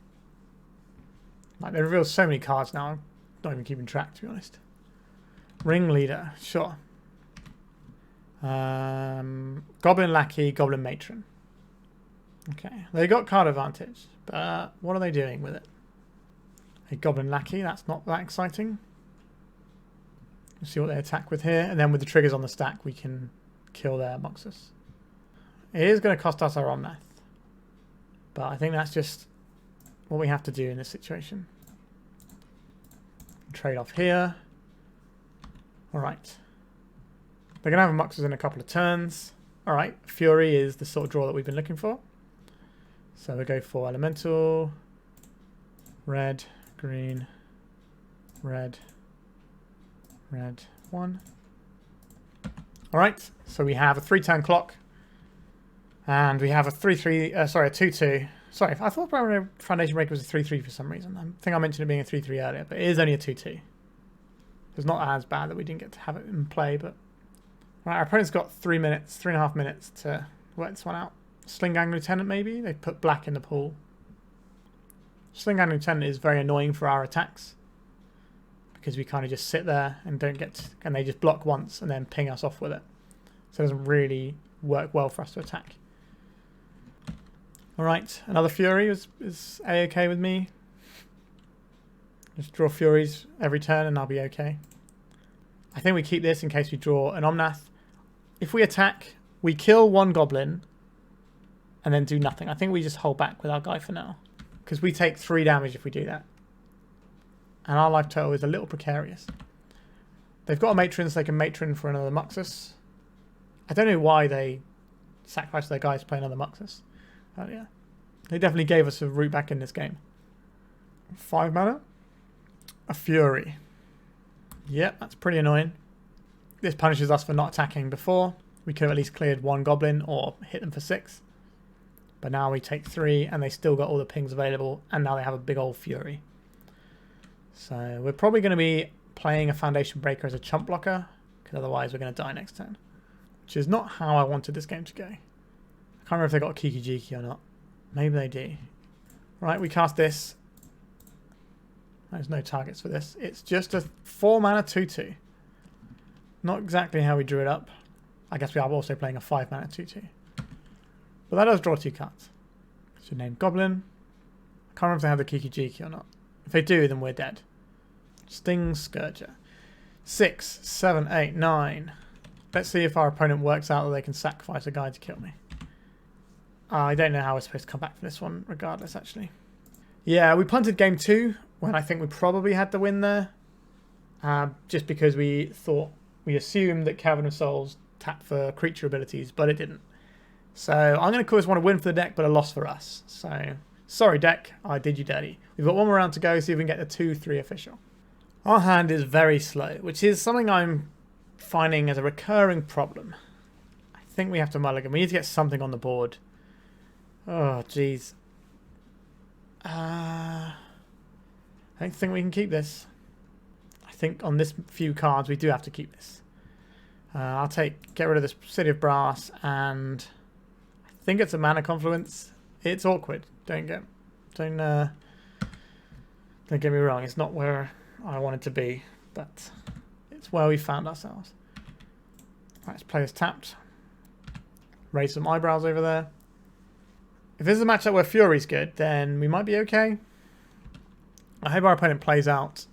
Like, they reveal so many cards now, I'm not even keeping track, to be honest. Ringleader, sure. Goblin Lackey, Goblin Matron. Okay, they got card advantage, but what are they doing with it? A Goblin Lackey, that's not that exciting. Let's see what they attack with here, and then with the triggers on the stack, we can kill their Moxus. It is going to cost us our Omnath, but I think that's just what we have to do in this situation. Trade off here. Alright. They're going to have a Moxus in a couple of turns. Alright, Fury is the sort of draw that we've been looking for. So we go for Elemental, red, green, red, red, 1. Alright, so we have a 3-turn clock. And we have a 3-3, sorry, a 2-2. Sorry, I thought Foundation Breaker was a 3-3 for some reason. I think I mentioned it being a 3-3 earlier, but it is only a 2-2. It's not as bad that we didn't get to have it in play, but... Right, our opponent's got 3.5 minutes to work this one out. Sling-Gang Lieutenant, maybe? They put black in the pool. Sling-Gang Lieutenant is very annoying for our attacks, because we kind of just sit there and don't get... and they just block once and then ping us off with it. So it doesn't really work well for us to attack. Alright, another Fury is A-okay with me. Just draw Furies every turn and I'll be okay. I think we keep this in case we draw an Omnath. If we attack, we kill one Goblin and then do nothing. I think we just hold back with our guy for now, because we take 3 damage if we do that. And our life total is a little precarious. They've got a Matron, so they can Matron for another Moxus. I don't know why they sacrificed their guys to play another Moxus. Oh yeah, they definitely gave us a route back in this game. 5 mana, a Fury. Yep, that's pretty annoying. This punishes us for not attacking before. We could have at least cleared 1 Goblin or hit them for 6. But now we take 3 and they still got all the pings available, and now they have a big old Fury. So we're probably going to be playing a Foundation Breaker as a chump blocker, because otherwise we're going to die next turn. Which is not how I wanted this game to go. I can't remember if they got a Kiki Jiki or not. Maybe they do. Right, we cast this. There's no targets for this. It's just a 4 mana 2-2. Not exactly how we drew it up. I guess we are also playing a 5 mana 2-2. But that does draw 2 cards. Should name Goblin. I can't remember if they have the Kiki Jiki or not. If they do, then we're dead. Sting Scourger. 6, 7, 8, 9. Let's see if our opponent works out that they can sacrifice a guy to kill me. I don't know how we're supposed to come back from this one, regardless, actually. Yeah, we punted game 2, when I think we probably had the win there. Just because we assumed that Cavern of Souls tapped for creature abilities, but it didn't. So I'm going to call this one a win for the deck, but a loss for us. So, sorry deck, I did you dirty. We've got one more round to go, see if we can get the 2-3 official. Our hand is very slow, which is something I'm finding as a recurring problem. I think we have to mulligan. We need to get something on the board. Oh, jeez. I don't think we can keep this. I think on this few cards we do have to keep this. I'll get rid of this City of Brass, and I think it's a Mana Confluence. It's awkward. Don't get me wrong. It's not where I want it to be, but it's where we found ourselves. Right, let's play this tapped. Raise some eyebrows over there. If this is a matchup where Fury's good, then we might be okay. I hope our opponent plays out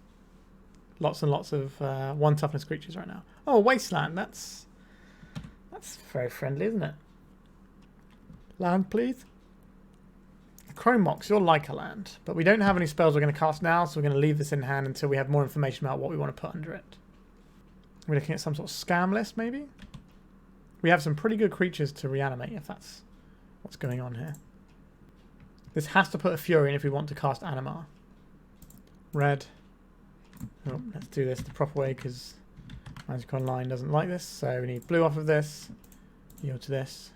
lots and lots of 1 toughness creatures right now. Oh, Wasteland. That's very friendly, isn't it? Land, please. Chrome Mox, you're like a land, but we don't have any spells we're going to cast now, so we're going to leave this in hand until we have more information about what we want to put under it. We're looking at some sort of scam list, maybe? We have some pretty good creatures to reanimate, if that's what's going on here. This has to put a Fury in if we want to cast Animar. Red. Oh, let's do this the proper way, because Magic Online doesn't like this, so we need blue off of this. Yield to this.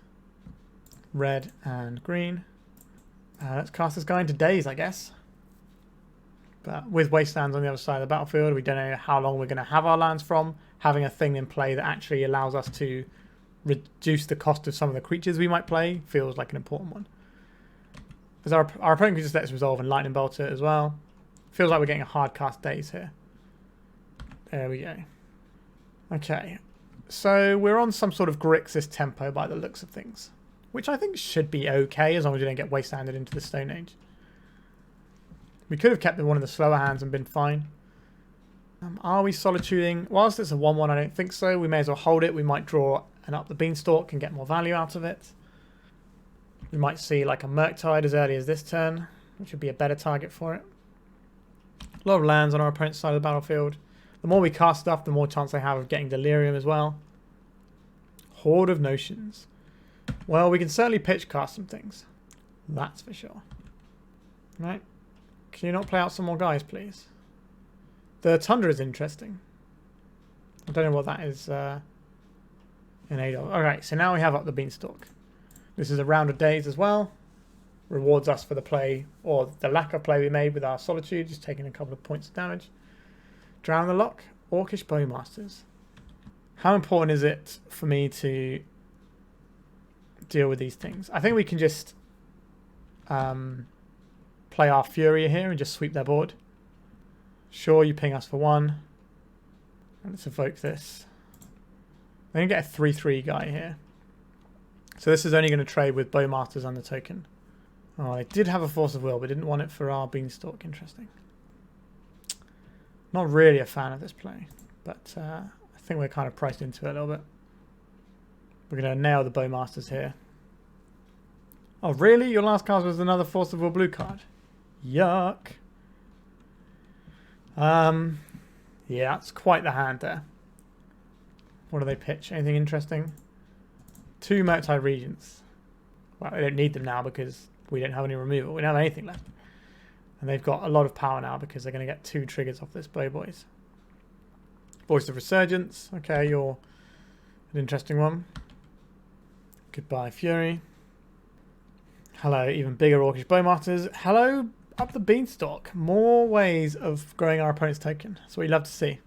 Red and green. Let's cast this guy into Daze, I guess. But with wastelands on the other side of the battlefield, we don't know how long we're going to have our lands from. Having a thing in play that actually allows us to reduce the cost of some of the creatures we might play feels like an important one. Because our opponent can just let us resolve and lightning bolt it as well. Feels like we're getting a hard cast days here. There we go. Okay. So we're on some sort of Grixis tempo by the looks of things. Which I think should be okay as long as we don't get wastelanded into the Stone Age. We could have kept one of the slower hands and been fine. Are we solituding? Whilst it's a 1-1, I don't think so. We may as well hold it. We might draw an Up the Beanstalk and get more value out of it. We might see like a Murktide as early as this turn, which would be a better target for it. A lot of lands on our opponent's side of the battlefield. The more we cast stuff, the more chance they have of getting Delirium as well. Horde of Notions. Well, we can certainly pitch cast some things. That's for sure. Right. Can you not play out some more guys, please? The Tundra is interesting. I don't know what that is in aid of. Alright, so now we have Up the Beanstalk. This is a round of days as well. Rewards us for the play, or the lack of play we made with our Solitude, just taking a couple of points of damage. Drown the Lock, Orcish Bowmasters. How important is it for me to deal with these things? I think we can just play our Fury here and just sweep their board. Sure, you ping us for 1. And let's evoke this. We're going to get a 3-3 guy here. So this is only going to trade with Bowmasters on the token. Oh, they did have a Force of Will, but didn't want it for our Beanstalk. Interesting. Not really a fan of this play, but I think we're kind of priced into it a little bit. We're going to nail the Bowmasters here. Oh, really? Your last card was another Force of Will blue card? Yuck. Yeah, it's quite the hand there. What do they pitch? Anything interesting? 2 Murktide Regents. Well, they don't need them now because we don't have any removal. We don't have anything left. And they've got a lot of power now because they're going to get 2 triggers off this Bow Boys. Voice of Resurgence. Okay, you're an interesting one. Goodbye, Fury. Hello, even bigger Orcish Bowmasters. Hello, Up the Beanstalk. More ways of growing our opponent's token. That's what you love to see.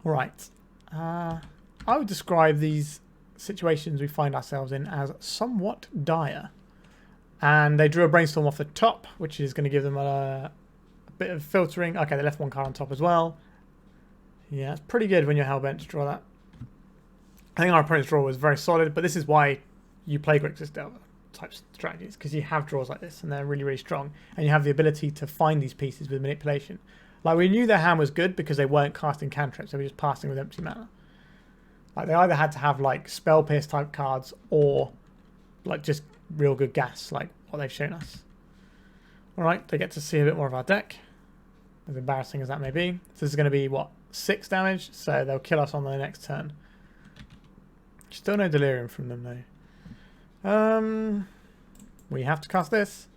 Alright. I would describe these situations we find ourselves in as somewhat dire. And they drew a Brainstorm off the top, which is going to give them a bit of filtering. Okay, they left 1 card on top as well. Yeah, it's pretty good when you're hellbent to draw that. I think our opponent's draw was very solid, but this is why you play Grixis Delver type strategies, because you have draws like this and they're really, really strong, and you have the ability to find these pieces with manipulation. Like, we knew their hand was good because they weren't casting cantrips, they were just passing with empty mana. Like, they either had to have like spell pierce type cards or like just real good gas, like what they've shown us. Alright, they get to see a bit more of our deck, as embarrassing as that may be. So this is going to be what, 6 damage, so they'll kill us on the next turn. Still no Delirium from them though. We have to cast this.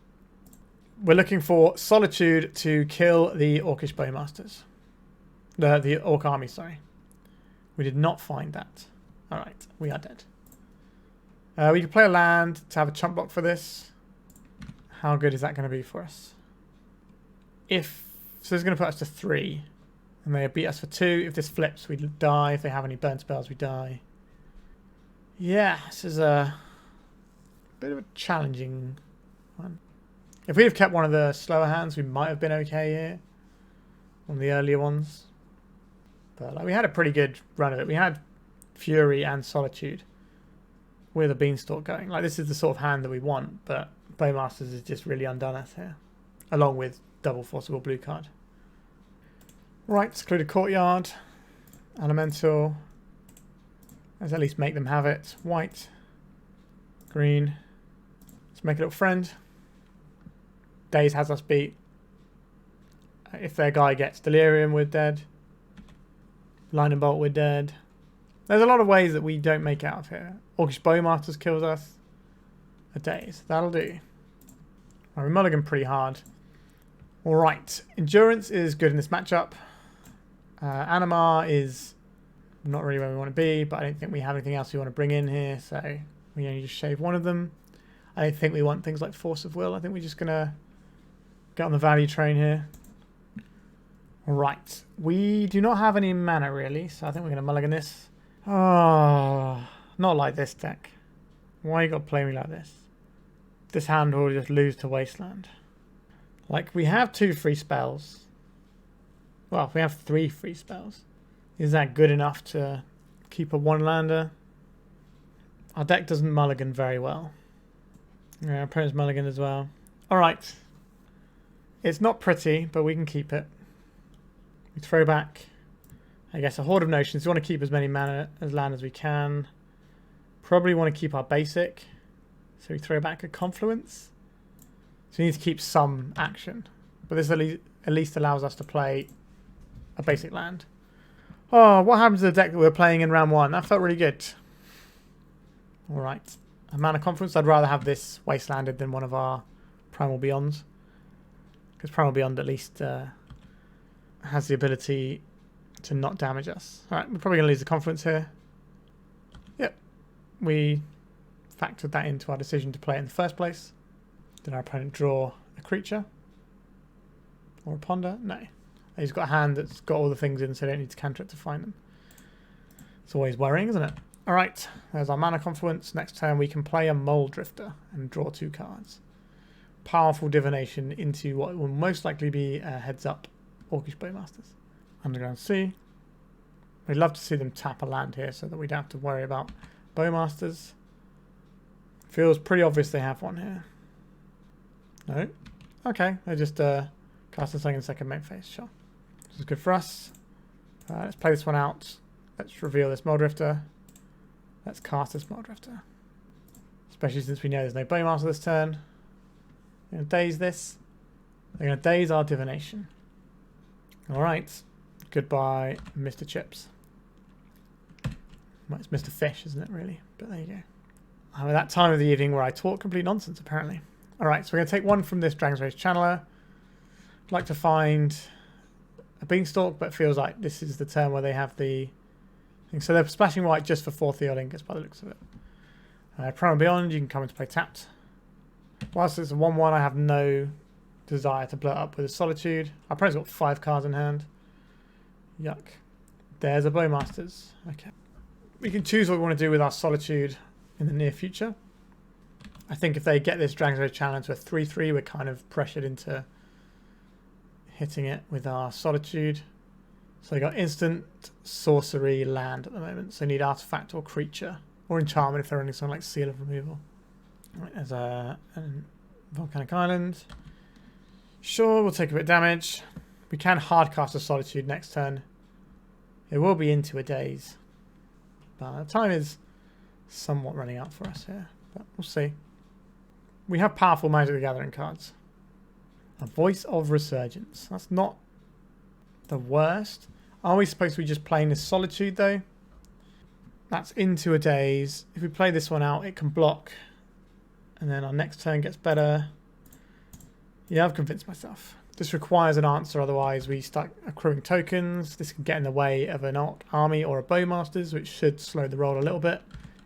We're looking for Solitude to kill the Orcish Bowmasters. The Orc army, sorry. We did not find that. Alright, we are dead. We can play a land to have a chump block for this. How good is that going to be for us? So this is going to put us to 3. And they beat us for 2. If this flips, we die. If they have any burn spells, we die. Yeah, this is a bit of a challenging one. If we have kept one of the slower hands, we might have been okay here. One of the earlier ones. But like, we had a pretty good run of it. We had Fury and Solitude with a Beanstalk going. Like, this is the sort of hand that we want, but Bowmasters has just really undone us here. Along with double forcible blue card. Right, Secluded Courtyard. Elemental. Let's at least make them have it. White. Green. Let's make a little friend. Daze has us beat. If their guy gets Delirium, we're dead. Lightning Bolt, we're dead. There's a lot of ways that we don't make out of here. Orcish Bowmasters kills us. A Daze. That'll do. We mulligan pretty hard. Alright. Endurance is good in this matchup. Animar is not really where we want to be, but I don't think we have anything else we want to bring in here, so we only just shave one of them. I don't think we want things like Force of Will. I think we're just going to get on the value train here. Right, we do not have any mana really, so I think we're going to mulligan this. Oh, not like this deck. Why you got to play me like this? This hand will just lose to Wasteland. Like, we have 2 free spells. Well, we have 3 free spells. Is that good enough to keep a 1-lander? Our deck doesn't mulligan very well. Yeah, our opponent's mulligan as well. Alright. It's not pretty, but we can keep it. We throw back, I guess, a Horde of Notions. We want to keep as many mana as land as we can. Probably want to keep our basic. So we throw back a Confluence. So we need to keep some action. But this at least allows us to play a basic land. Oh, what happened to the deck that we were playing in round 1? That felt really good. Alright. A Mana Confluence. I'd rather have this wastelanded than one of our Primal Beyonds. Because Primal Beyond at least has the ability to not damage us. Alright, we're probably going to lose the Confluence here. Yep. We factored that into our decision to play it in the first place. Did our opponent draw a creature? Or a ponder? No. He's got a hand that's got all the things in, so they don't need to counter it to find them. It's always worrying, isn't it? Alright, there's our Mana Confluence. Next turn we can play a Mulldrifter and draw 2 cards. Powerful divination into what will most likely be a heads-up Orcish Bowmasters. Underground Sea. We'd love to see them tap a land here so that we don't have to worry about Bowmasters. Feels pretty obvious they have one here. No? Okay, they just cast something in second main phase, sure. This is good for us. Let's play this one out. Let's reveal this Mulldrifter. Let's cast this Mulldrifter. Especially since we know there's no Bowmaster this turn. They're going to daze this. They're going to daze our divination. Alright. Goodbye, Mr. Chips. Well, it's Mr. Fish, isn't it, really? But there you go. I'm at that time of the evening where I talk complete nonsense, apparently. Alright, so we're going to take one from this Dragon's Rage Channeler. I'd like to find a Beanstalk, but it feels like this is the turn where they have the thing. So they're splashing white just for 4 Theo Ingots by the looks of it. Primal Beyond, you can come into play tapped. Whilst it's a 1-1, I have no desire to blow it up with a Solitude. Our opponent's got 5 cards in hand. Yuck. There's a Bowmasters. Okay. We can choose what we want to do with our Solitude in the near future. I think if they get this Dragon's Rage Challenge to a 3-3, we're kind of pressured into hitting it with our Solitude. So they got instant sorcery land at the moment. So they need artifact or creature. Or enchantment if they're running something like Seal of Removal. Right, there's a Volcanic Island. Sure, we'll take a bit of damage. We can hardcast a Solitude next turn. It will be into a daze. But time is somewhat running out for us here. But we'll see. We have powerful Magic the Gathering cards. A Voice of Resurgence. That's not the worst. Are we supposed to be just playing this Solitude though? That's into a daze. If we play this one out, it can block. And then our next turn gets better. Yeah, I've convinced myself. This requires an answer, otherwise we start accruing tokens. This can get in the way of an army or a Bowmasters, which should slow the roll a little bit.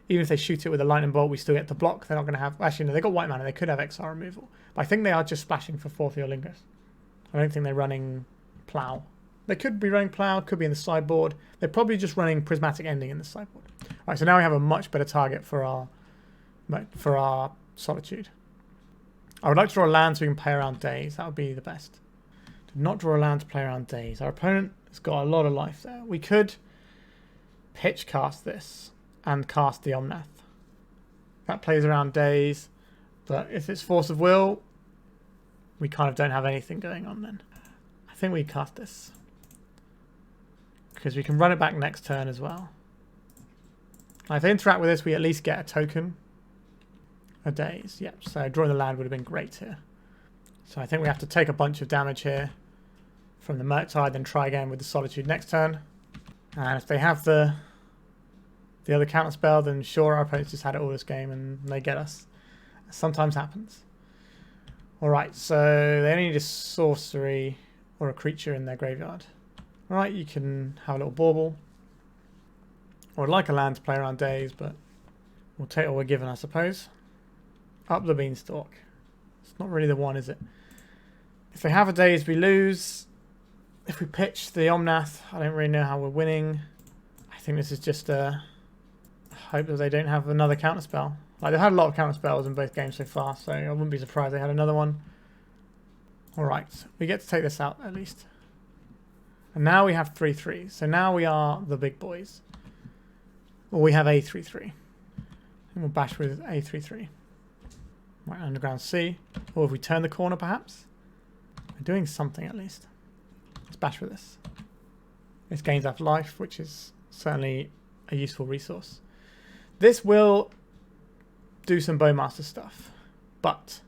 Even if they shoot it with a lightning bolt, we still get to block. They're not going to have... Actually, no, they've got white mana. They could have XR removal. But I think they are just splashing for 4 Theo Ingots. I don't think they're running Plow. They could be running Plow, could be in the sideboard. They're probably just running Prismatic Ending in the sideboard. Alright, so now we have a much better target for our Solitude. I would like to draw a land so we can play around days. That would be the best. Do not draw a land to play around days. Our opponent has got a lot of life there. We could pitch cast this and cast the Omnath. That plays around days, but if it's Force of Will, we kind of don't have anything going on then. I think we cast this. Because we can run it back next turn as well. Now, if they interact with this, we at least get a token. A daze, yep. So drawing the land would have been great here. So I think we have to take a bunch of damage here from the Murktide, then try again with the Solitude next turn. And if they have the other counter spell, then sure, our opponents just had it all this game and they get us. Sometimes happens. Alright, so they only need a sorcery or a creature in their graveyard. Alright, you can have a little bauble. Or I'd like a land to play around days, but we'll take what we're given, I suppose. Up the Beanstalk. It's not really the one, is it? If they have a daze, we lose. if we pitch the Omnath, I don't really know how we're winning. I think this is just a hope that they don't have another counterspell. Like, they've had a lot of counterspells in both games so far, so I wouldn't be surprised they had another one. Alright, we get to take this out at least. And now we have 3-3, so now we are the big boys. Or we have A3-3. And we'll bash with A3-3. Right, underground C. Or if we turn the corner perhaps. We're doing something at least. Let's bash with this. This gains up life, which is certainly a useful resource. This will do some Bowmaster stuff. But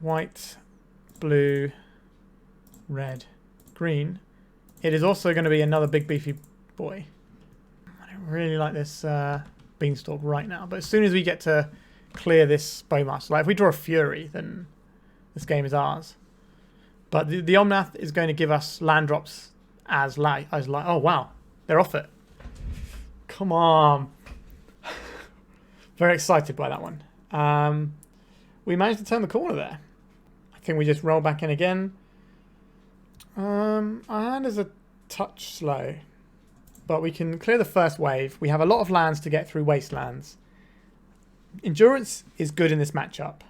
white, blue, red, green. It is also going to be another big beefy boy. I don't really like this Beanstalk right now, but as soon as we get to clear this Bowmaster, like if we draw a Fury, then this game is ours. But the Omnath is going to give us land drops as light. Oh wow, they're off it. Come on. Very excited by that one. We managed to turn the corner there. I think we just roll back in again. Our hand is a touch slow, but we can clear the first wave. We have a lot of lands to get through wastelands. Endurance is good in this matchup.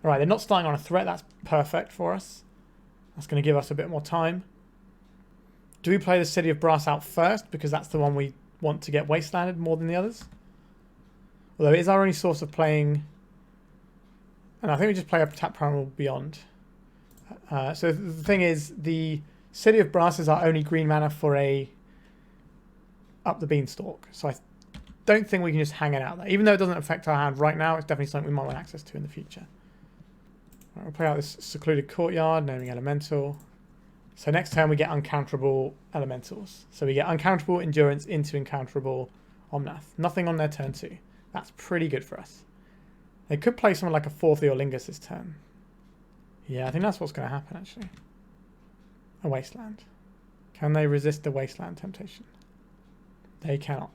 Alright, they're not starting on a threat. That's perfect for us. That's going to give us a bit more time. Do we play the City of Brass out first? Because that's the one we want to get wastelanded more than the others. Although it is our only source of playing. And I think we just play a tap Primal Beyond. So the thing is, the City of Brass is our only green mana for a Up the Beanstalk. So I don't think we can just hang it out there. Even though it doesn't affect our hand right now, it's definitely something we might want access to in the future. Right, we'll play out this Secluded Courtyard, naming Elemental. So next turn we get uncounterable Elementals. So we get uncounterable Endurance into uncounterable Omnath. Nothing on their turn 2. That's pretty good for us. They could play someone like a 4th Eorlingus this turn. Yeah, I think that's what's going to happen actually. A Wasteland. Can they resist the Wasteland temptation? They cannot.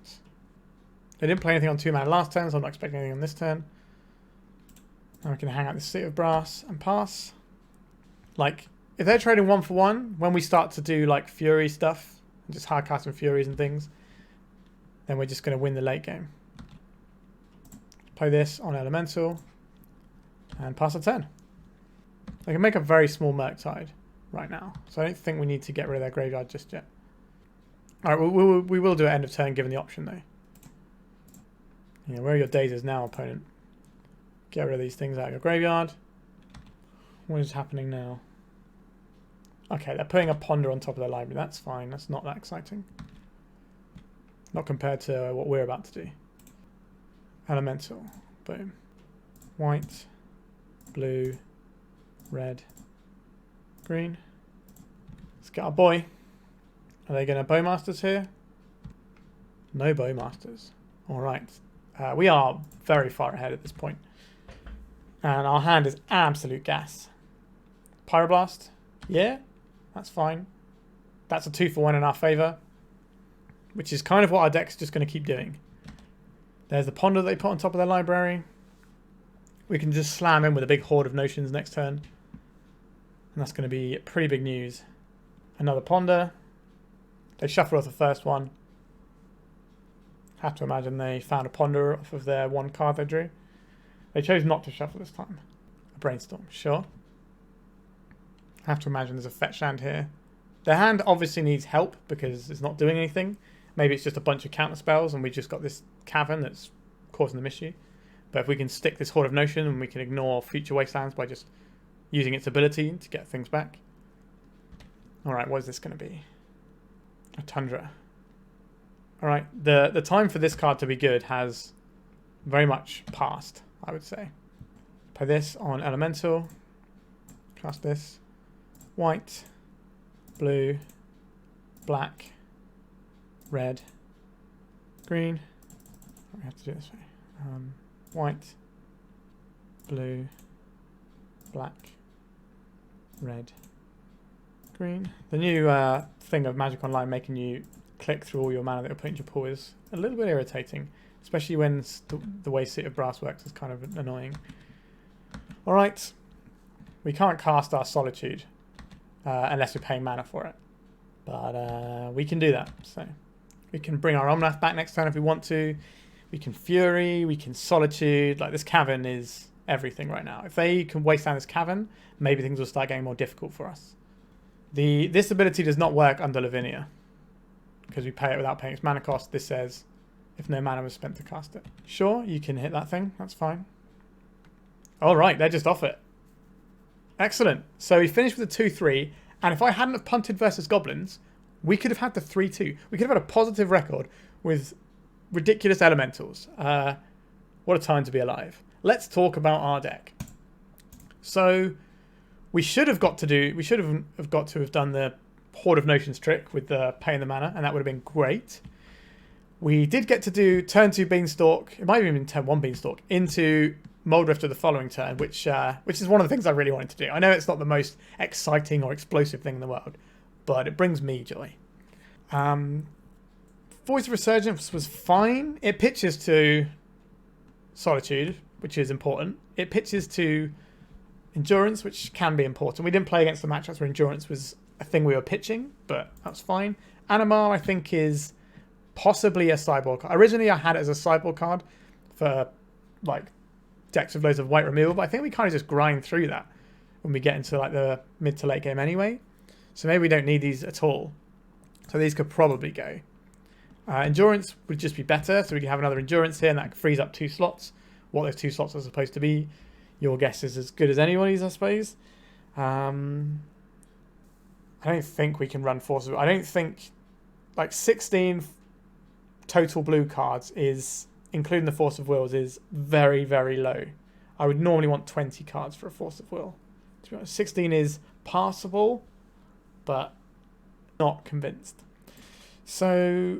They didn't play anything on 2 mana last turn, so I'm not expecting anything on this turn. Now we can hang out the City of Brass and pass. Like, if they're trading 1 for 1, when we start to do like Fury stuff, and just hard cast some Furies and things, then we're just going to win the late game. Play this on Elemental and pass a turn. They can make a very small Murktide right now, so I don't think we need to get rid of their graveyard just yet. Alright, we will do it end of turn given the option though. Yeah, where are your dazers now, opponent? Get rid of these things out of your graveyard. What is happening now? Okay, they're putting a Ponder on top of their library. That's fine. That's not that exciting. Not compared to what we're about to do. Elemental. Boom. White. Blue. Red. Green. Let's get our boy. Are they going to Bowmasters here? No Bowmasters. Alright. We are very far ahead at this point. And our hand is absolute gas. Pyroblast. Yeah, that's fine. That's a 2 for 1 in our favour. Which is kind of what our deck's just going to keep doing. There's the Ponder they put on top of their library. We can just slam in with a big Horde of Notions next turn. And that's going to be pretty big news. Another Ponder. They shuffle off the first one. Have to imagine they found a Ponder off of their 1 card they drew. They chose not to shuffle this time. A Brainstorm, sure. Have to imagine there's a fetch land here. Their hand obviously needs help because it's not doing anything. Maybe it's just a bunch of counter spells and we just got this Cavern that's causing the issue. But if we can stick this Horde of Notion and we can ignore future Wastelands by just using its ability to get things back. Alright, what is this going to be? A Tundra. Alright, the time for this card to be good has very much passed, I would say. Play this on Elemental. Cast this. White. Blue. Black. Red. Green. We have to do it this way. White. Blue. Black. Red. Green. The new thing of Magic Online making you click through all your mana that you're putting in your pool is a little bit irritating. Especially when the way City of Brass works is kind of annoying. Alright. We can't cast our Solitude. unless we're paying mana for it. But we can do that. So we can bring our Omnath back next turn if we want to. We can Fury, we can Solitude. Like, this Cavern is everything right now. If they can waste down this Cavern, maybe things will start getting more difficult for us. This ability does not work under Lavinia, because we pay it without paying its mana cost. This says if no mana was spent to cast it. Sure, you can hit that thing. That's fine. All right, they're just off it. Excellent. So we finished with a 2-3, and if I hadn't have punted versus goblins, we could have had the 3-2. We could have had a positive record with ridiculous elementals. What a time to be alive. Let's talk about our deck. So we should have got to have done the Horde of Notions trick with the paying the mana, and that would have been great. We did get to do turn 2 Beanstalk, it might have even been turn 1 Beanstalk, into Mulldrifter the following turn, which is one of the things I really wanted to do. I know it's not the most exciting or explosive thing in the world, but it brings me joy. Voice of Resurgence was fine. It pitches to Solitude, which is important. It pitches to Endurance, which can be important. We didn't play against the matchups where Endurance was a thing we were pitching, but that's fine. Animar, I think, is possibly a sideboard card. Originally, I had it as a sideboard card for, like, decks with loads of white removal, but I think we kind of just grind through that when we get into, like, the mid to late game anyway. So maybe we don't need these at all. So these could probably go. Endurance would just be better, so we can have another Endurance here, and that frees up 2 slots. What those 2 slots are supposed to be, your guess is as good as anybody's, I suppose. I don't think we can run Force of... I don't think... Like, 16 total blue cards is, including the Force of Wills, is very, very low. I would normally want 20 cards for a Force of Will. To be honest, 16 is passable, but not convinced. So,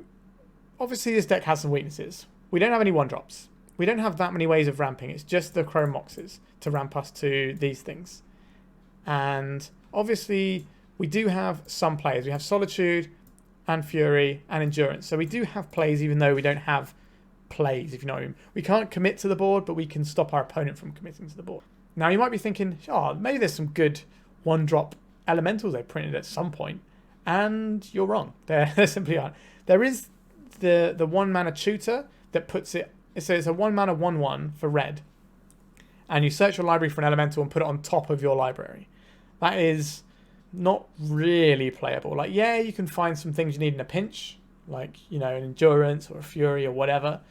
obviously this deck has some weaknesses. We don't have any 1-drops. We don't have that many ways of ramping. It's just the Chrome Moxes to ramp us to these things. And obviously we do have some plays. We have Solitude and Fury and Endurance. So we do have plays even though we don't have plays, if you know what I mean. We can't commit to the board, but we can stop our opponent from committing to the board. Now you might be thinking, oh, maybe there's some good 1-drop elementals they printed at some point. And you're wrong. There simply aren't. There is the 1-mana tutor that puts it... So it's a 1-mana 1/1 for red. And you search your library for an elemental and put it on top of your library. That is not really playable. Like, yeah, you can find some things you need in a pinch. Like, you know, an Endurance or a Fury or whatever.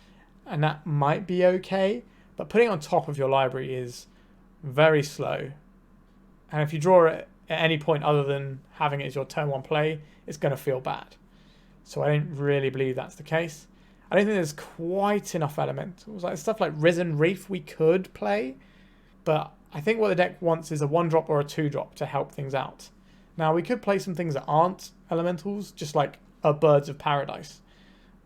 And that might be okay. But putting it on top of your library is very slow. And if you draw it at any point other than having it as your turn 1 play, it's going to feel bad. So I don't really believe that's the case. I don't think there's quite enough elementals. Like stuff like Risen Reef we could play, but I think what the deck wants is a 1-drop or a 2-drop to help things out. Now we could play some things that aren't elementals, just like a Birds of Paradise,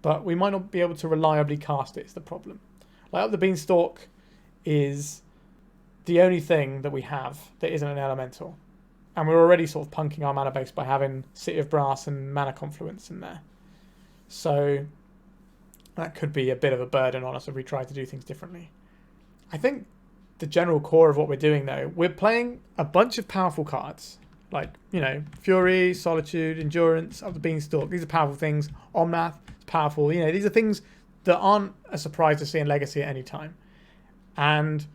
but we might not be able to reliably cast it, is the problem. Like Up the Beanstalk is the only thing that we have that isn't an elemental. And we're already sort of punking our mana base by having City of Brass and Mana Confluence in there. So that could be a bit of a burden on us if we try to do things differently. I think the general core of what we're doing, though, we're playing a bunch of powerful cards. Like, you know, Fury, Solitude, Endurance, Up the Beanstalk. These are powerful things. Omnath is powerful. You know, these are things that aren't a surprise to see in Legacy at any time. And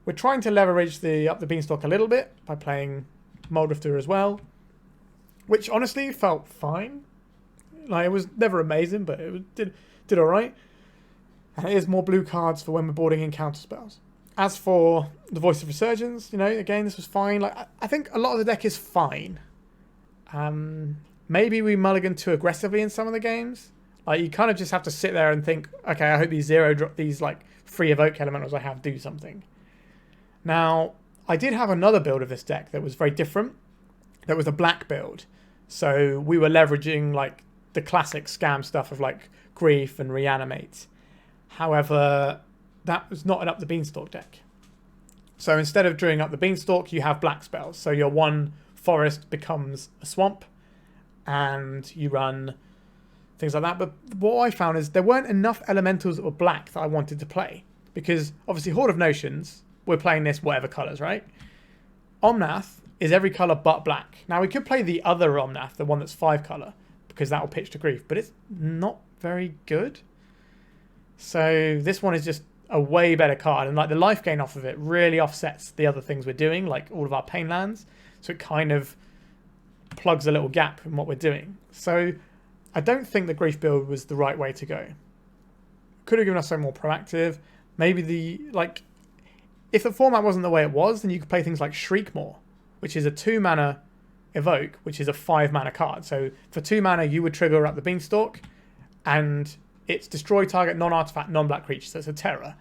we're trying to leverage the Up the Beanstalk a little bit by playing Mulldrifter as well, which honestly felt fine. Like, it was never amazing, but it did all right. And it is more blue cards for when we're boarding in counter spells. As for the Voice of Resurgence, you know, again, this was fine. Like, I think a lot of the deck is fine. Maybe we mulligan too aggressively in some of the games. Like, you kind of just have to sit there and think, okay, I hope these like free evoke elementals I have do something. Now, I did have another build of this deck that was very different. That was a black build. So we were leveraging like the classic scam stuff of like Grief and Reanimate. However, that was not an Up the Beanstalk deck. So instead of drawing Up the Beanstalk, you have black spells. So your one forest becomes a swamp and you run things like that. But what I found is there weren't enough elementals that were black that I wanted to play. Because obviously Horde of Notions, we're playing this whatever colours, right? Omnath is every colour but black. Now, we could play the other Omnath, the one that's 5 colour, because that will pitch to grief, but it's not very good. So this one is just a way better card, and like the life gain off of it really offsets the other things we're doing, like all of our pain lands. So it kind of plugs a little gap in what we're doing. So I don't think the grief build was the right way to go. Could have given us something more proactive. Maybe if the format wasn't the way it was, then you could play things like Shriek more, which is a 2 mana evoke, which is a 5 mana card. So for 2 mana, you would trigger Up the Beanstalk, and it's destroy target non-artifact, non-black creature. So it's a terror.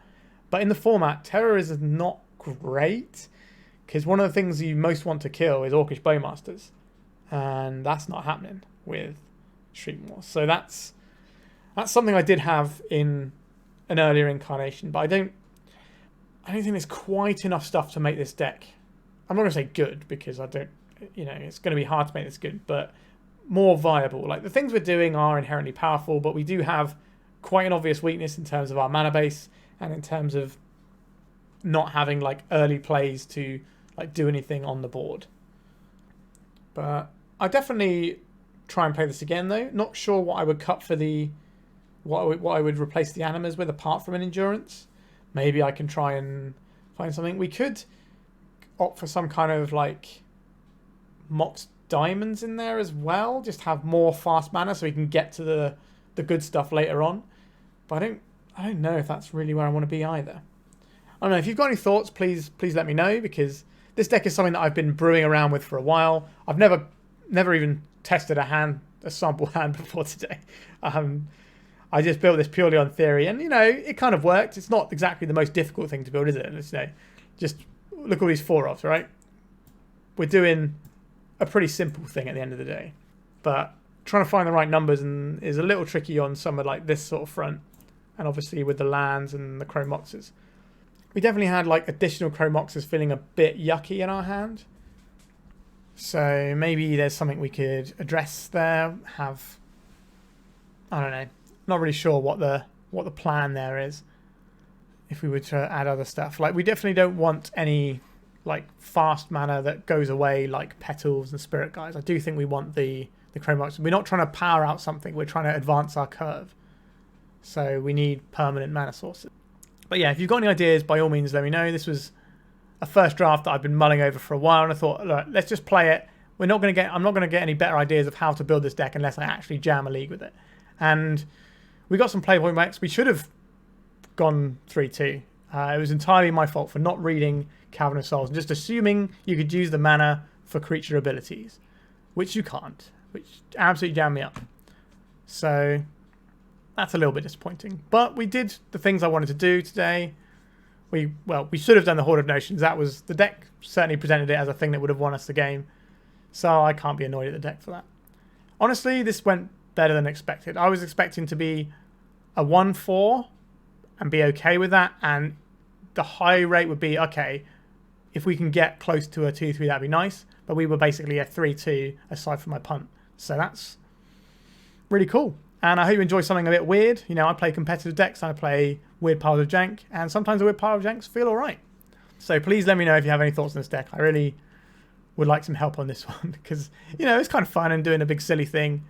But in the format, terror is not great, because one of the things you most want to kill is Orcish Bowmasters, and that's not happening with Shriek more. So that's something I did have in an earlier incarnation, but I don't think there's quite enough stuff to make this deck. I'm not going to say good, because it's going to be hard to make this good, but more viable. Like, the things we're doing are inherently powerful, but we do have quite an obvious weakness in terms of our mana base and in terms of not having like early plays to like do anything on the board. But I definitely try and play this again, though. Not sure what I would cut for what I would replace the Animas with apart from an endurance. Maybe I can try and find something. We could opt for some kind of like Mox Diamonds in there as well. Just have more fast mana so we can get to the good stuff later on. But I don't know if that's really where I want to be either. I don't know. If you've got any thoughts, please let me know, because this deck is something that I've been brewing around with for a while. I've never even tested a sample hand before today. I just built this purely on theory, and it kind of worked. It's not exactly the most difficult thing to build, is it? It's, just look at all these 4-offs, right? We're doing a pretty simple thing at the end of the day, but trying to find the right numbers is a little tricky on some of like this sort of front, and obviously with the lands and the Chrome Moxes. We definitely had like additional Chrome Moxes feeling a bit yucky in our hand, so maybe there's something we could address there. I don't know. Not really sure what the plan there is. If we were to add other stuff, like we definitely don't want any like fast mana that goes away like Petals and Spirit Guides. I do think we want the Chrome Mox. We're not trying to power out something. We're trying to advance our curve. So we need permanent mana sources. But yeah, if you've got any ideas, by all means, let me know. This was a first draft that I've been mulling over for a while, and I thought, look, let's just play it. I'm not going to get any better ideas of how to build this deck unless I actually jam a league with it. And we got some playable max. We should have gone 3-2. It was entirely my fault for not reading Cavern of Souls and just assuming you could use the mana for creature abilities, which you can't, which absolutely jammed me up. So that's a little bit disappointing. But we did the things I wanted to do today. We should have done the Horde of Notions. The deck certainly presented it as a thing that would have won us the game. So I can't be annoyed at the deck for that. Honestly, this went better than expected. I was expecting to be a 1-4 and be okay with that, and the high rate would be, okay, if we can get close to a 2-3, that'd be nice, but we were basically a 3-2 aside from my punt, so that's really cool. And I hope you enjoy something a bit weird. I play competitive decks, I play weird piles of jank, and sometimes the weird piles of janks feel alright. So please let me know if you have any thoughts on this deck. I really would like some help on this one, because it's kind of fun and doing a big silly thing,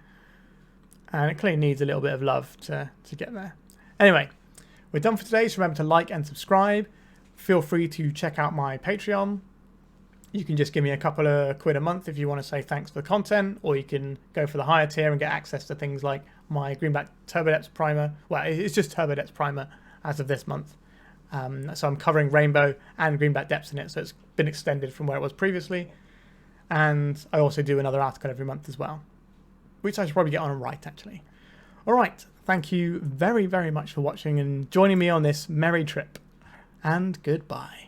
and it clearly needs a little bit of love to get there. Anyway, we're done for today, so remember to like and subscribe. Feel free to check out my Patreon. You can just give me a couple of quid a month if you want to say thanks for the content, or you can go for the higher tier and get access to things like my Greenback Turbo Depths Primer. Well, it's just Turbo Depths Primer as of this month. So I'm covering Rainbow and Greenback Depths in it, so it's been extended from where it was previously. And I also do another article every month as well, which I should probably get on and write, actually. All right, thank you very, very much for watching and joining me on this merry trip. And goodbye.